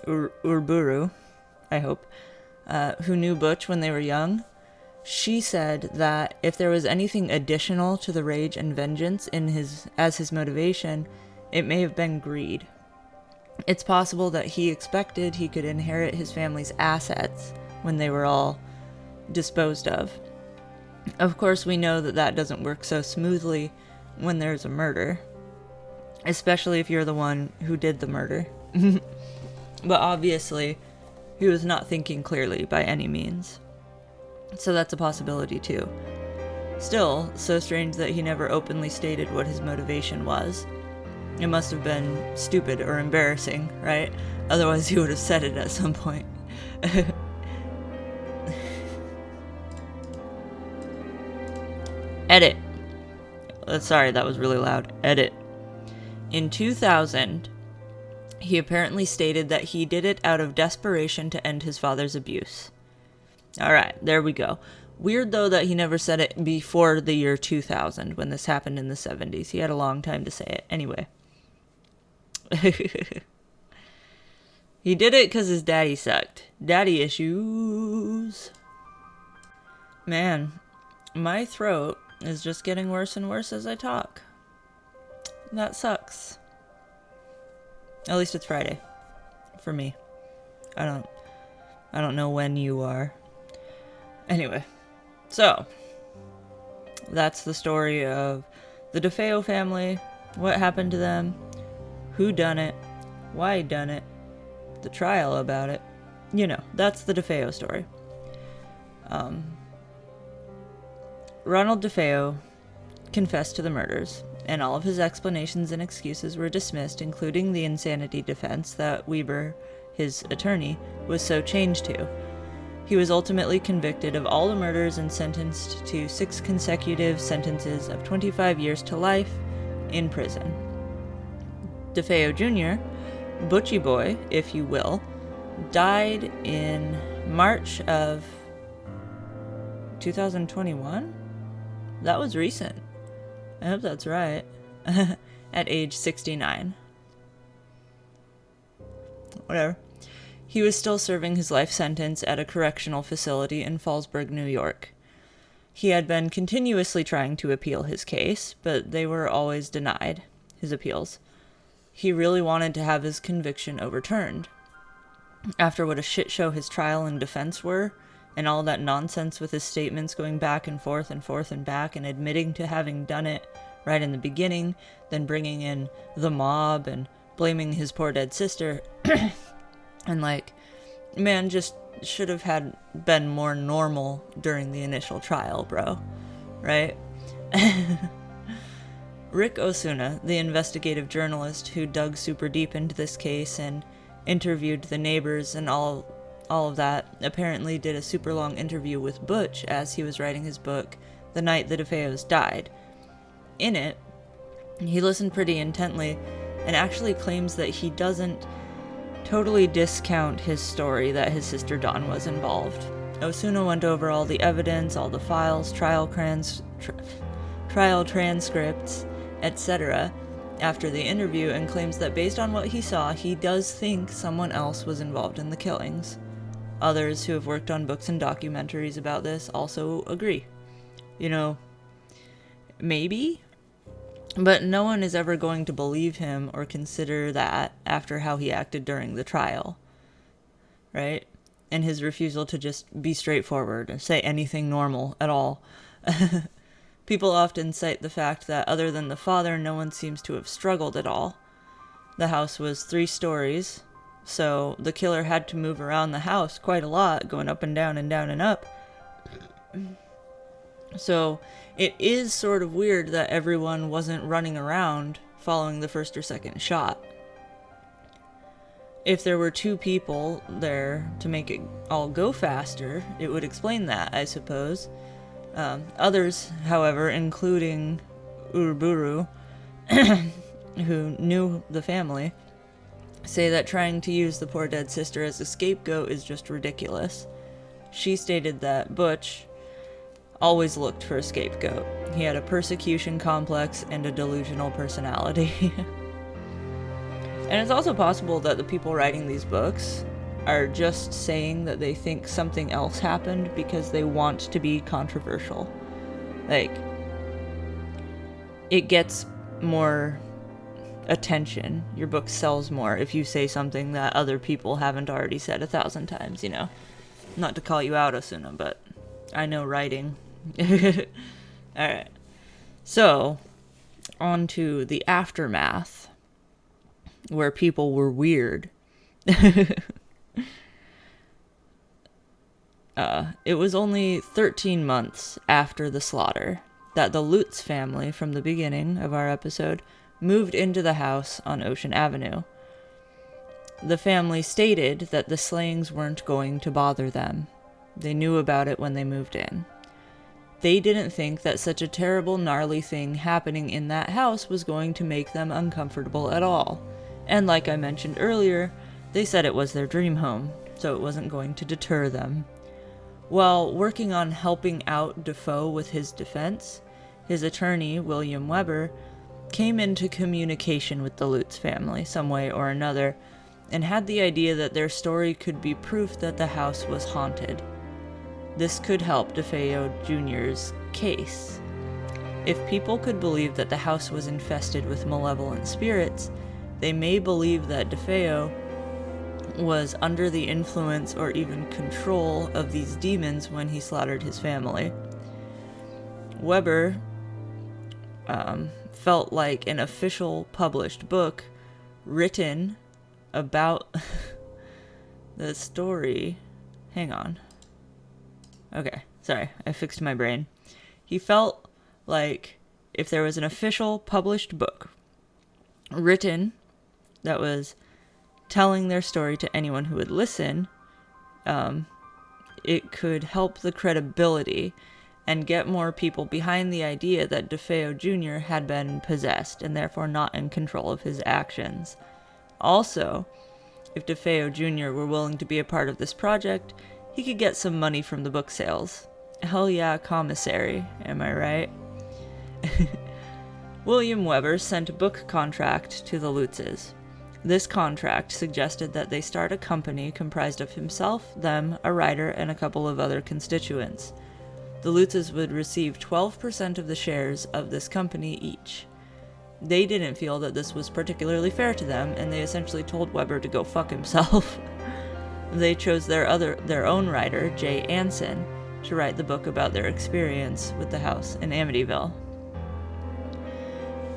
Speaker 1: Urburu, I hope, who knew Butch when they were young, she said that if there was anything additional to the rage and vengeance as his motivation, it may have been greed. It's possible that he expected he could inherit his family's assets when they were all disposed of. Of course, we know that that doesn't work so smoothly when there's a murder, especially if you're the one who did the murder. But obviously, he was not thinking clearly by any means. So that's a possibility too. Still, so strange that he never openly stated what his motivation was. It must have been stupid or embarrassing, right? Otherwise he would have said it at some point. Edit. Sorry, that was really loud. Edit. In 2000, he apparently stated that he did it out of desperation to end his father's abuse. Alright, there we go. Weird, though, that he never said it before the year 2000, when this happened in the 70s. He had a long time to say it. Anyway. He did it because his daddy sucked. Daddy issues. Man, my throat is just getting worse and worse as I talk. That sucks. At least it's Friday. For me. I don't know when you are. Anyway. So, that's the story of the DeFeo family, what happened to them, who done it, why done it, the trial about it. You know, that's the DeFeo story. Ronald DeFeo confessed to the murders, and all of his explanations and excuses were dismissed, including the insanity defense that Weber, his attorney, was so chained to. He was ultimately convicted of all the murders and sentenced to 6 consecutive sentences of 25 years to life in prison. DeFeo Jr., Butchie Boy, if you will, died in March of 2021? That was recent. I hope that's right. At age 69. Whatever. He was still serving his life sentence at a correctional facility in Fallsburg, New York. He had been continuously trying to appeal his case, but they were always denied, his appeals. He really wanted to have his conviction overturned. After what a shit show his trial and defense were, and all that nonsense with his statements going back and forth and back, and admitting to having done it right in the beginning, then bringing in the mob and blaming his poor dead sister, and like, man, just should have been more normal during the initial trial, bro. Right? Rick Osuna, the investigative journalist who dug super deep into this case and interviewed the neighbors and all of that, apparently did a super long interview with Butch as he was writing his book, The Night the DeFeos Died. In it, he listened pretty intently and actually claims that he doesn't totally discount his story that his sister Dawn was involved. Osuna went over all the evidence, all the files, trial transcripts, etc. after the interview, and claims that based on what he saw, he does think someone else was involved in the killings. Others who have worked on books and documentaries about this also agree. You know, maybe? But no one is ever going to believe him or consider that after how he acted during the trial. Right? And his refusal to just be straightforward and say anything normal at all. People often cite the fact that other than the father, no one seems to have struggled at all. The house was 3 stories, so the killer had to move around the house quite a lot, going up and down and down and up. So it is sort of weird that everyone wasn't running around following the first or second shot. If there were 2 people there to make it all go faster, it would explain that, I suppose. Others, however, including Uruburu, who knew the family, say that trying to use the poor dead sister as a scapegoat is just ridiculous. She stated that Butch always looked for a scapegoat. He had a persecution complex and a delusional personality. And it's also possible that the people writing these books are just saying that they think something else happened because they want to be controversial. Like, it gets more attention. Your book sells more if you say something that other people haven't already said 1,000 times, you know. Not to call you out, Osuna, but I know writing. Alright. So, on to the aftermath where people were weird. It was only 13 months after the slaughter that the Lutz family, from the beginning of our episode, moved into the house on Ocean Avenue. The family stated that the slayings weren't going to bother them. They knew about it when they moved in. They didn't think that such a terrible, gnarly thing happening in that house was going to make them uncomfortable at all. And like I mentioned earlier, they said it was their dream home, so it wasn't going to deter them. While working on helping out DeFeo with his defense, his attorney, William Weber, came into communication with the Lutz family some way or another, and had the idea that their story could be proof that the house was haunted. This could help DeFeo Jr.'s case. If people could believe that the house was infested with malevolent spirits, they may believe that DeFeo was under the influence or even control of these demons when he slaughtered his family. Weber felt like an official published book written about the story. Hang on. Okay, sorry, I fixed my brain. He felt like if there was an official published book written that was telling their story to anyone who would listen, it could help the credibility and get more people behind the idea that DeFeo Jr. had been possessed and therefore not in control of his actions. Also, if DeFeo Jr. were willing to be a part of this project, he could get some money from the book sales. Hell yeah, commissary, am I right? William Weber sent a book contract to the Lutzes. This contract suggested that they start a company comprised of himself, them, a writer, and a couple of other constituents. The Lutzes would receive 12% of the shares of this company each. They didn't feel that this was particularly fair to them, and they essentially told Weber to go fuck himself. They chose their own writer, Jay Anson, to write the book about their experience with the house in Amityville.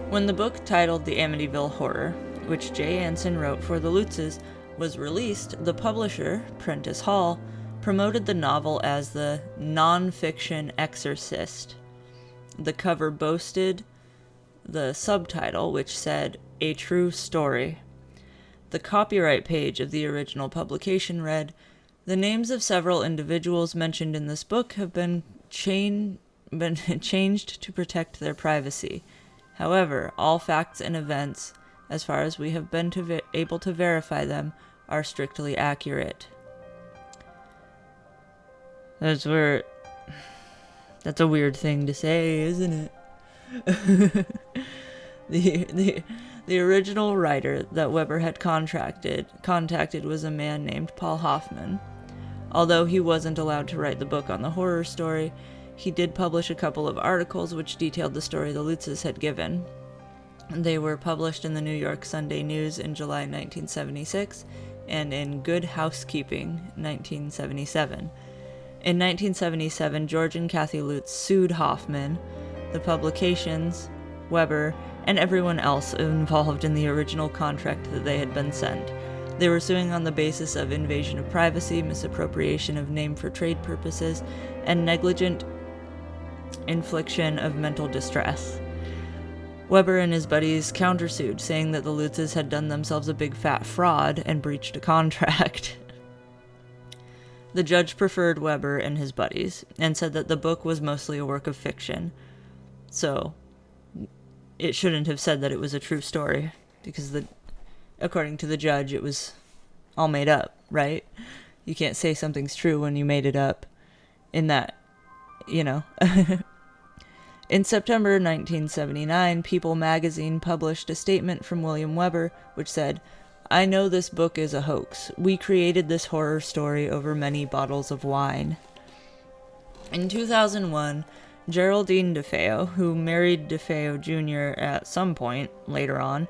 Speaker 1: When the book titled The Amityville Horror, which Jay Anson wrote for the Lutzes, was released, the publisher, Prentice Hall, promoted the novel as the non-fiction exorcist. The cover boasted the subtitle, which said, "A True Story." The copyright page of the original publication read, "The names of several individuals mentioned in this book have been changed to protect their privacy. However, all facts and events, as far as we have been able to verify them, are strictly accurate." That's a weird thing to say, isn't it? The original writer that Weber had contacted was a man named Paul Hoffman. Although he wasn't allowed to write the book on the horror story, he did publish a couple of articles which detailed the story the Lutzes had given. They were published in the New York Sunday News in July 1976 and in Good Housekeeping 1977. In 1977, George and Kathy Lutz sued Hoffman, the publications, Weber, and everyone else involved in the original contract that they had been sent. They were suing on the basis of invasion of privacy, misappropriation of name for trade purposes, and negligent infliction of mental distress. Weber and his buddies countersued, saying that the Lutzes had done themselves a big fat fraud and breached a contract. The judge preferred Weber and his buddies, and said that the book was mostly a work of fiction. So, it shouldn't have said that it was a true story, because according to the judge, it was all made up, right? You can't say something's true when you made it up in that, In September 1979, People magazine published a statement from William Weber, which said, "I know this book is a hoax. We created this horror story over many bottles of wine." In 2001, Geraldine DeFeo, who married DeFeo Jr. at some point later on,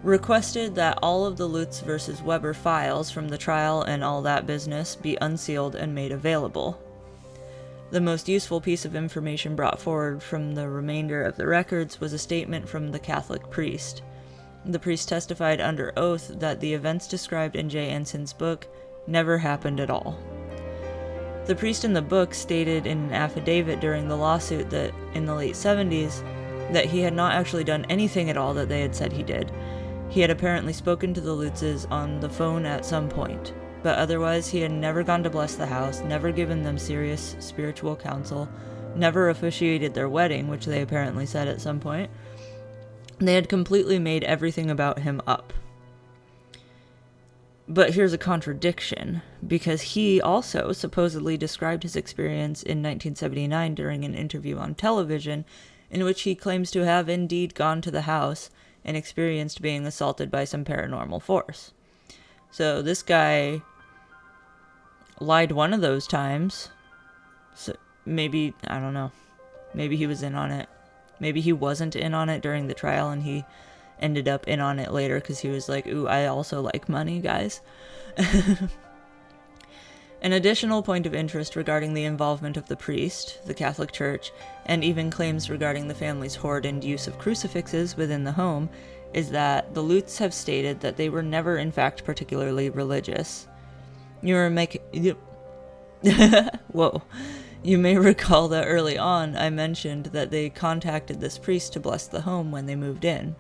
Speaker 1: requested that all of the Lutz versus Weber files from the trial and all that business be unsealed and made available. The most useful piece of information brought forward from the remainder of the records was a statement from the Catholic priest. the priest testified under oath that the events described in Jay Anson's book never happened at all. The priest in the book stated in an affidavit during the lawsuit that in the late 70s that he had not actually done anything at all that they had said he did. He had apparently spoken to the Lutzes on the phone at some point, but otherwise he had never gone to bless the house, never given them serious spiritual counsel, never officiated their wedding, which they apparently said at some point. They had completely made everything about him up. But here's a contradiction, because he also supposedly described his experience in 1979 during an interview on television, in which he claims to have indeed gone to the house and experienced being assaulted by some paranormal force. So this guy lied one of those times. So maybe, I don't know, maybe he was in on it. Maybe he wasn't in on it during the trial and he ended up in on it later because he was like, ooh, I also like money, guys. An additional point of interest regarding the involvement of the priest, the Catholic Church, and even claims regarding the family's hoard and use of crucifixes within the home is that the Lutz have stated that they were never in fact particularly religious. You may recall that early on I mentioned that they contacted this priest to bless the home when they moved in.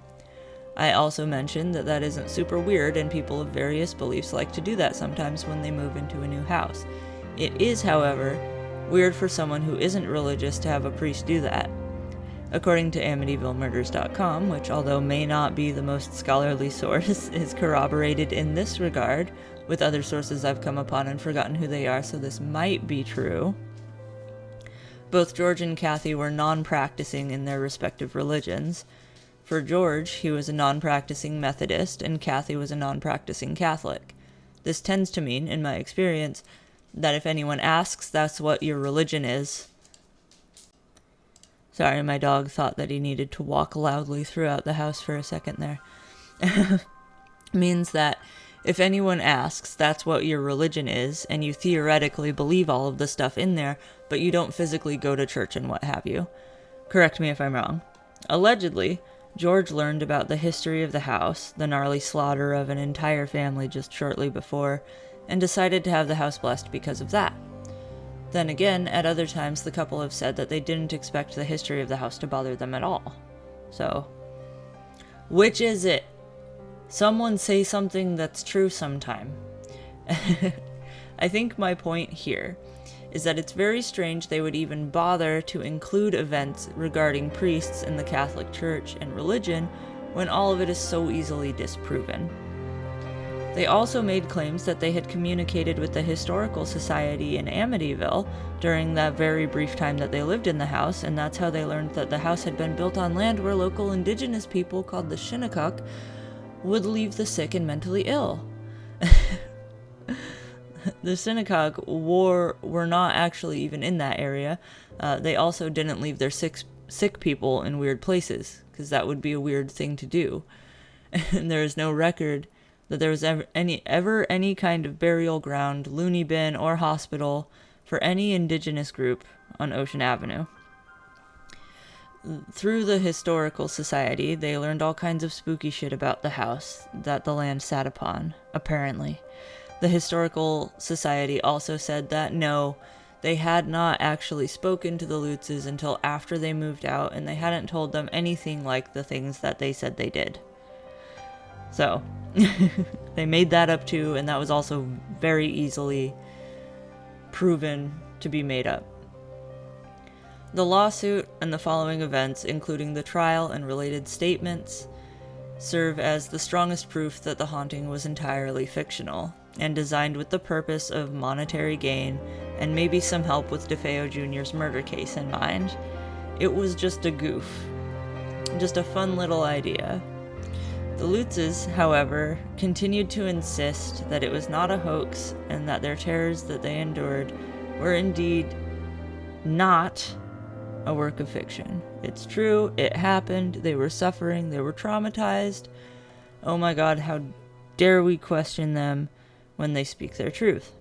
Speaker 1: I also mentioned that that isn't super weird and people of various beliefs like to do that sometimes when they move into a new house. It is, however, weird for someone who isn't religious to have a priest do that. According to AmityvilleMurders.com, which although may not be the most scholarly source, is corroborated in this regard with other sources I've come upon and forgotten who they are, so this might be true. Both George and Kathy were non-practicing in their respective religions. For George, he was a non-practicing Methodist, and Kathy was a non-practicing Catholic. This tends to mean, in my experience, that if anyone asks that's what your religion is... Sorry, my dog thought that he needed to walk loudly throughout the house for a second there. Means that if anyone asks that's what your religion is, and you theoretically believe all of the stuff in there, but you don't physically go to church and what have you. Correct me if I'm wrong. Allegedly, George learned about the history of the house, the gnarly slaughter of an entire family just shortly before, and decided to have the house blessed because of that. Then again, at other times the couple have said that they didn't expect the history of the house to bother them at all. So, which is it? Someone say something that's true sometime. I think my point here is that it's very strange they would even bother to include events regarding priests in the Catholic Church and religion when all of it is so easily disproven. They also made claims that they had communicated with the Historical Society in Amityville during that very brief time that they lived in the house, and that's how they learned that the house had been built on land where local indigenous people called the Shinnecock would leave the sick and mentally ill. The Shinnecock were not actually even in that area. They also didn't leave their sick people in weird places, because that would be a weird thing to do. And there is no record that there was ever any kind of burial ground, loony bin, or hospital for any indigenous group on Ocean Avenue. Through the Historical Society, they learned all kinds of spooky shit about the house that the land sat upon, apparently. The Historical Society also said that no, they had not actually spoken to the Lutzes until after they moved out, and they hadn't told them anything like the things that they said they did. So, they made that up too, and that was also very easily proven to be made up. The lawsuit and the following events, including the trial and related statements, serve as the strongest proof that the haunting was entirely fictional, and designed with the purpose of monetary gain and maybe some help with DeFeo Jr.'s murder case in mind. It was just a goof. Just a fun little idea. The Lutzes, however, continued to insist that it was not a hoax and that their terrors that they endured were indeed not a work of fiction. It's true, it happened, they were suffering, they were traumatized. Oh my god, how dare we question them when they speak their truth.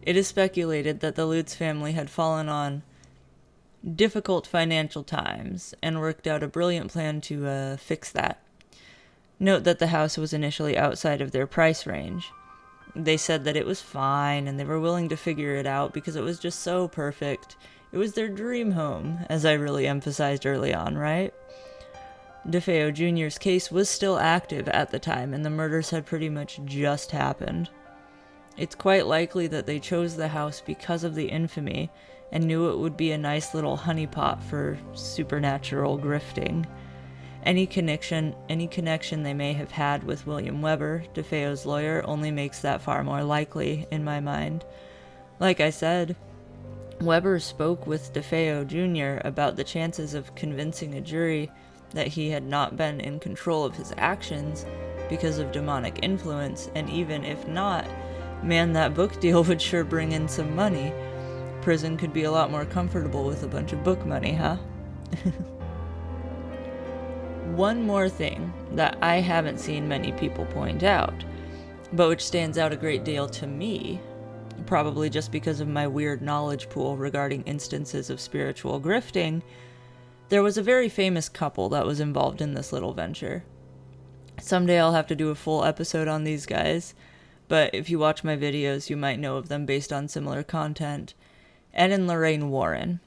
Speaker 1: It is speculated that the Lutz family had fallen on difficult financial times and worked out a brilliant plan to fix that. Note that the house was initially outside of their price range. They said that it was fine and they were willing to figure it out because it was just so perfect. It was their dream home, as I really emphasized early on, right? DeFeo Jr.'s case was still active at the time, and the murders had pretty much just happened. It's quite likely that they chose the house because of the infamy and knew it would be a nice little honeypot for supernatural grifting. Any connection they may have had with William Weber, DeFeo's lawyer, only makes that far more likely, in my mind. Like I said, Weber spoke with DeFeo Jr. about the chances of convincing a jury that he had not been in control of his actions because of demonic influence, and even if not, man, that book deal would sure bring in some money. Prison could be a lot more comfortable with a bunch of book money, huh? One more thing that I haven't seen many people point out, but which stands out a great deal to me, probably just because of my weird knowledge pool regarding instances of spiritual grifting. There was a very famous couple that was involved in this little venture. Someday I'll have to do a full episode on these guys, but if you watch my videos, you might know of them based on similar content. Ed and Lorraine Warren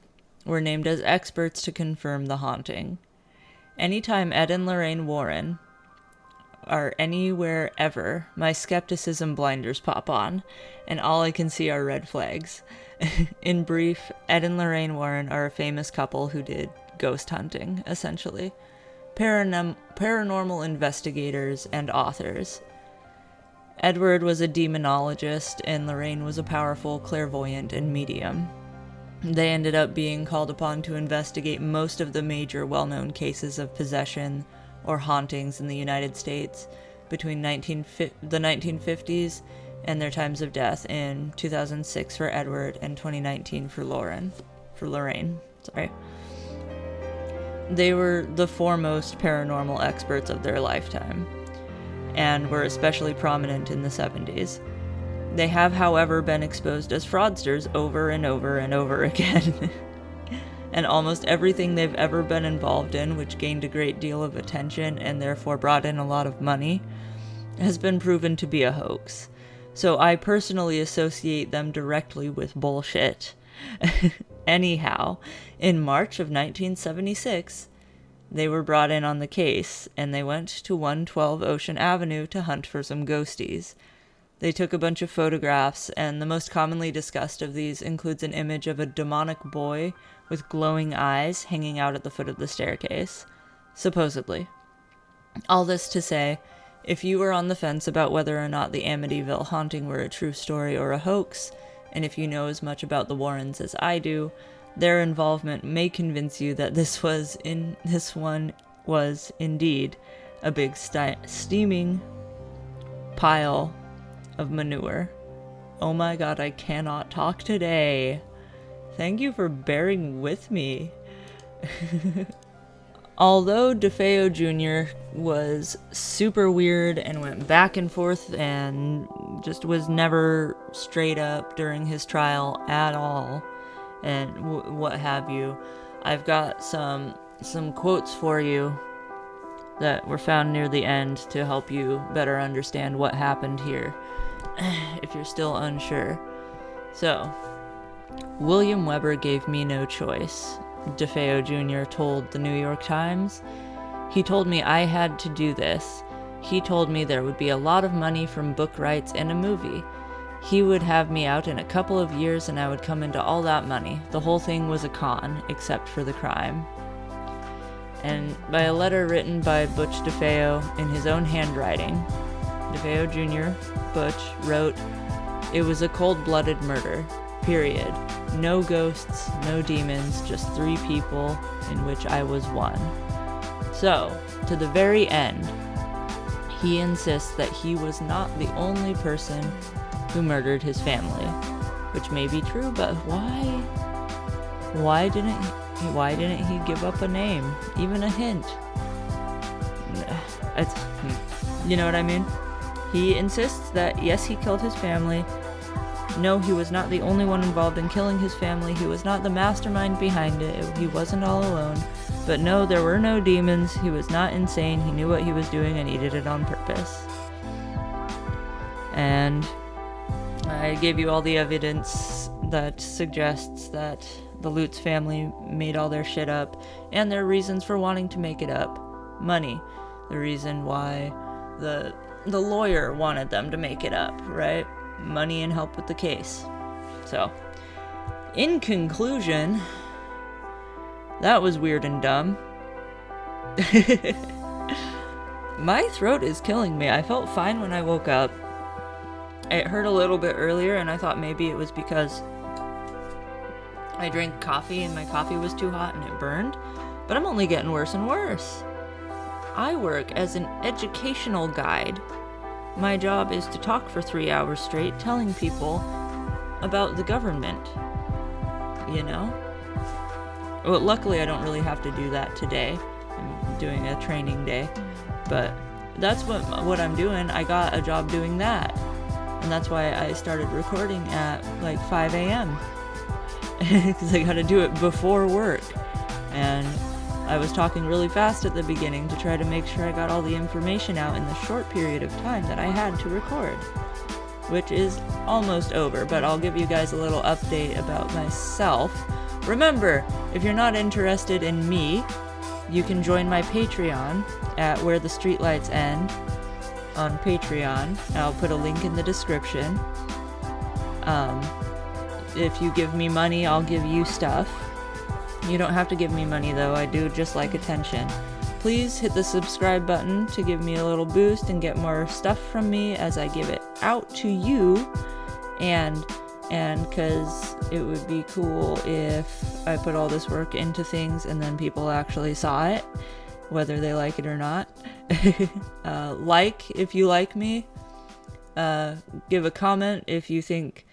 Speaker 1: were named as experts to confirm the haunting. Anytime Ed and Lorraine Warren are anywhere ever, my skepticism blinders pop on, and all I can see are red flags. In brief, Ed and Lorraine Warren are a famous couple who did ghost hunting, essentially. Paranormal investigators and authors. Edward was a demonologist, and Lorraine was a powerful clairvoyant and medium. They ended up being called upon to investigate most of the major well-known cases of possession or hauntings in the United States between the 1950s and their times of death in 2006 for Edward and 2019 for Lorraine. They were the foremost paranormal experts of their lifetime, and were especially prominent in the 70s. They have, however, been exposed as fraudsters over and over and over again. And almost everything they've ever been involved in, which gained a great deal of attention and therefore brought in a lot of money, has been proven to be a hoax. So I personally associate them directly with bullshit. Anyhow, in March of 1976, they were brought in on the case, and they went to 112 Ocean Avenue to hunt for some ghosties. They took a bunch of photographs, and the most commonly discussed of these includes an image of a demonic boy with glowing eyes hanging out at the foot of the staircase, supposedly. All this to say, if you were on the fence about whether or not the Amityville haunting were a true story or a hoax, and if you know as much about the Warrens as I do, their involvement may convince you that this one was indeed a big steaming pile of manure. Oh my god, I cannot talk today. Thank you for bearing with me. Although DeFeo Jr. was super weird and went back and forth and just was never straight up during his trial at all, and what have you, I've got some quotes for you that were found near the end to help you better understand what happened here, if you're still unsure. So, William Weber gave me no choice, DeFeo Jr. told the New York Times. He told me I had to do this. He told me there would be a lot of money from book rights and a movie. He would have me out in a couple of years and I would come into all that money. The whole thing was a con, except for the crime. And by a letter written by Butch DeFeo in his own handwriting, DeFeo Jr., Butch, wrote, "It was a cold-blooded murder. Period. No ghosts, no demons, just 3 people, in which I was one." So, to the very end, he insists that he was not the only person who murdered his family, which may be true, but why didn't he give up a name, even a hint? You know what I mean? He insists that yes, he killed his family, No, he was not the only one involved in killing his family. He was not the mastermind behind it. He wasn't all alone. But no, there were no demons. He was not insane. He knew what he was doing and he did it on purpose. And I gave you all the evidence that suggests that the Lutz family made all their shit up, and their reasons for wanting to make it up. Money. The reason why the lawyer wanted them to make it up, right? Money and help with the case. So, in conclusion, that was weird and dumb. My throat is killing me. I felt fine when I woke up. It hurt a little bit earlier, and I thought maybe it was because I drank coffee and my coffee was too hot and it burned. But I'm only getting worse and worse. I work as an educational guide. My job is to talk for 3 hours straight, telling people about the government. You know? Well, luckily I don't really have to do that today. I'm doing a training day. But that's what I'm doing. I got a job doing that. And that's why I started recording at like 5 a.m. Because I gotta do it before work. And I was talking really fast at the beginning to try to make sure I got all the information out in the short period of time that I had to record, which is almost over, but I'll give you guys a little update about myself. Remember, if you're not interested in me, you can join my Patreon at Where the Streetlights End on Patreon. I'll put a link in the description. If you give me money, I'll give you stuff. You don't have to give me money though, I do just like attention. Please hit the subscribe button to give me a little boost and get more stuff from me as I give it out to you. And because it would be cool if I put all this work into things and then people actually saw it, whether they like it or not. Like if you like me. Give a comment if you think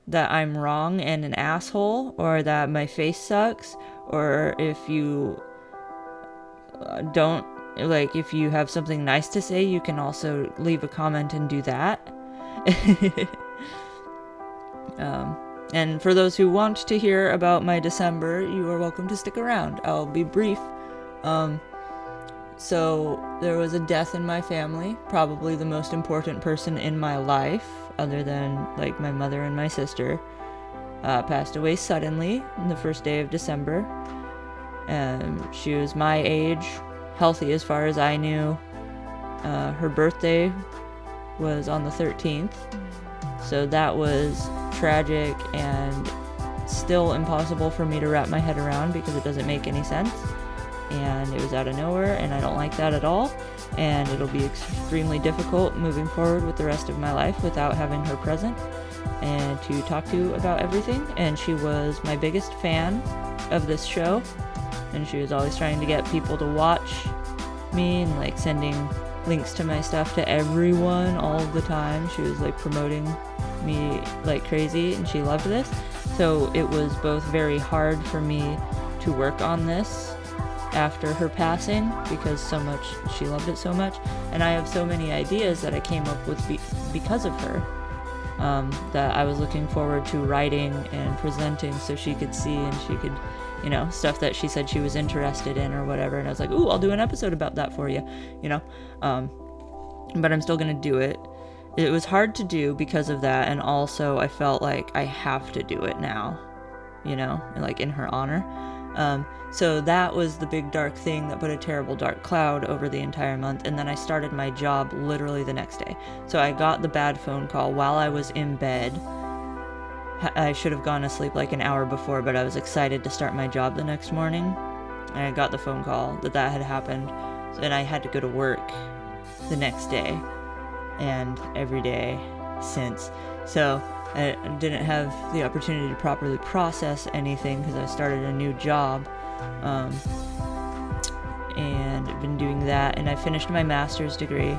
Speaker 1: that I'm wrong and an asshole, or that my face sucks, or if you don't, like, if you have something nice to say, you can also leave a comment and do that. And for those who want to hear about my December, you are welcome to stick around. I'll be brief. So there was a death in my family, probably the most important person in my life, other than like my mother and my sister, passed away suddenly on the first day of December. She was my age, healthy as far as I knew. Her birthday was on the 13th, so that was tragic and still impossible for me to wrap my head around because it doesn't make any sense. And it was out of nowhere, and I don't like that at all, and it'll be extremely difficult moving forward with the rest of my life without having her present and to talk to about everything. And she was my biggest fan of this show, and she was always trying to get people to watch me and like sending links to my stuff to everyone all the time. She was like promoting me like crazy, and she loved this. So it was both very hard for me to work on this after her passing because she loved it so much, and I have so many ideas that I came up with because of her, that I was looking forward to writing and presenting so she could see, and she could, you know, stuff that she said she was interested in or whatever, and I was like, ooh, I'll do an episode about that for you, you know. But I'm still gonna do it. It was hard to do because of that, and also I felt like I have to do it now, you know, like in her honor. So that was the big dark thing that put a terrible dark cloud over the entire month. And then I started my job literally the next day. So I got the bad phone call while I was in bed. I should have gone to sleep like an hour before, but I was excited to start my job the next morning. And I got the phone call that had happened. And I had to go to work the next day and every day since. So I didn't have the opportunity to properly process anything because I started a new job, and I've been doing that, and I finished my master's degree.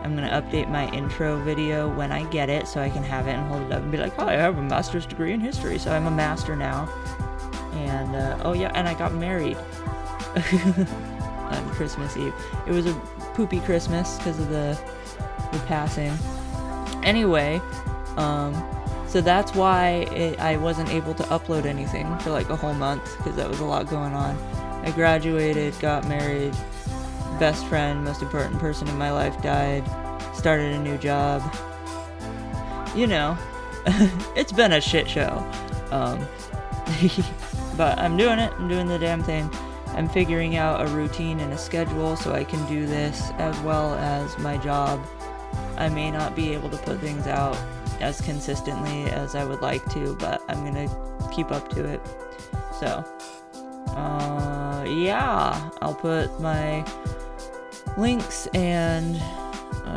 Speaker 1: I'm going to update my intro video when I get it so I can have it and hold it up and be like, hi, I have a master's degree in history, so I'm a master now. And, oh yeah, and I got married on Christmas Eve. It was a poopy Christmas because of the passing. Anyway, So that's why I wasn't able to upload anything for like a whole month, because that was a lot going on. I graduated, got married, best friend, most important person in my life died, started a new job. You know, it's been a shit show. But I'm doing it. I'm doing the damn thing. I'm figuring out a routine and a schedule so I can do this as well as my job. I may not be able to put things out as consistently as I would like to, but I'm gonna keep up to it. So, yeah, I'll put my links and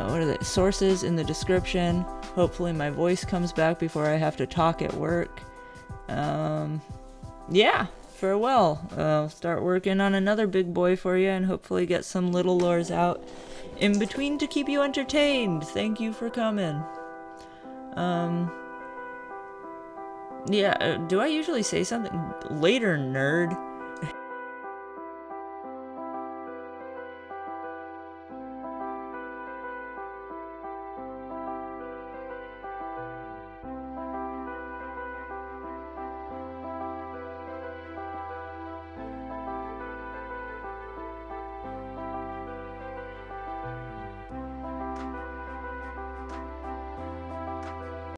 Speaker 1: what are they, sources in the description. Hopefully my voice comes back before I have to talk at work. Yeah, farewell. I'll start working on another big boy for you and hopefully get some little lures out in between to keep you entertained. Thank you for coming. Yeah, do I usually say something later, nerd?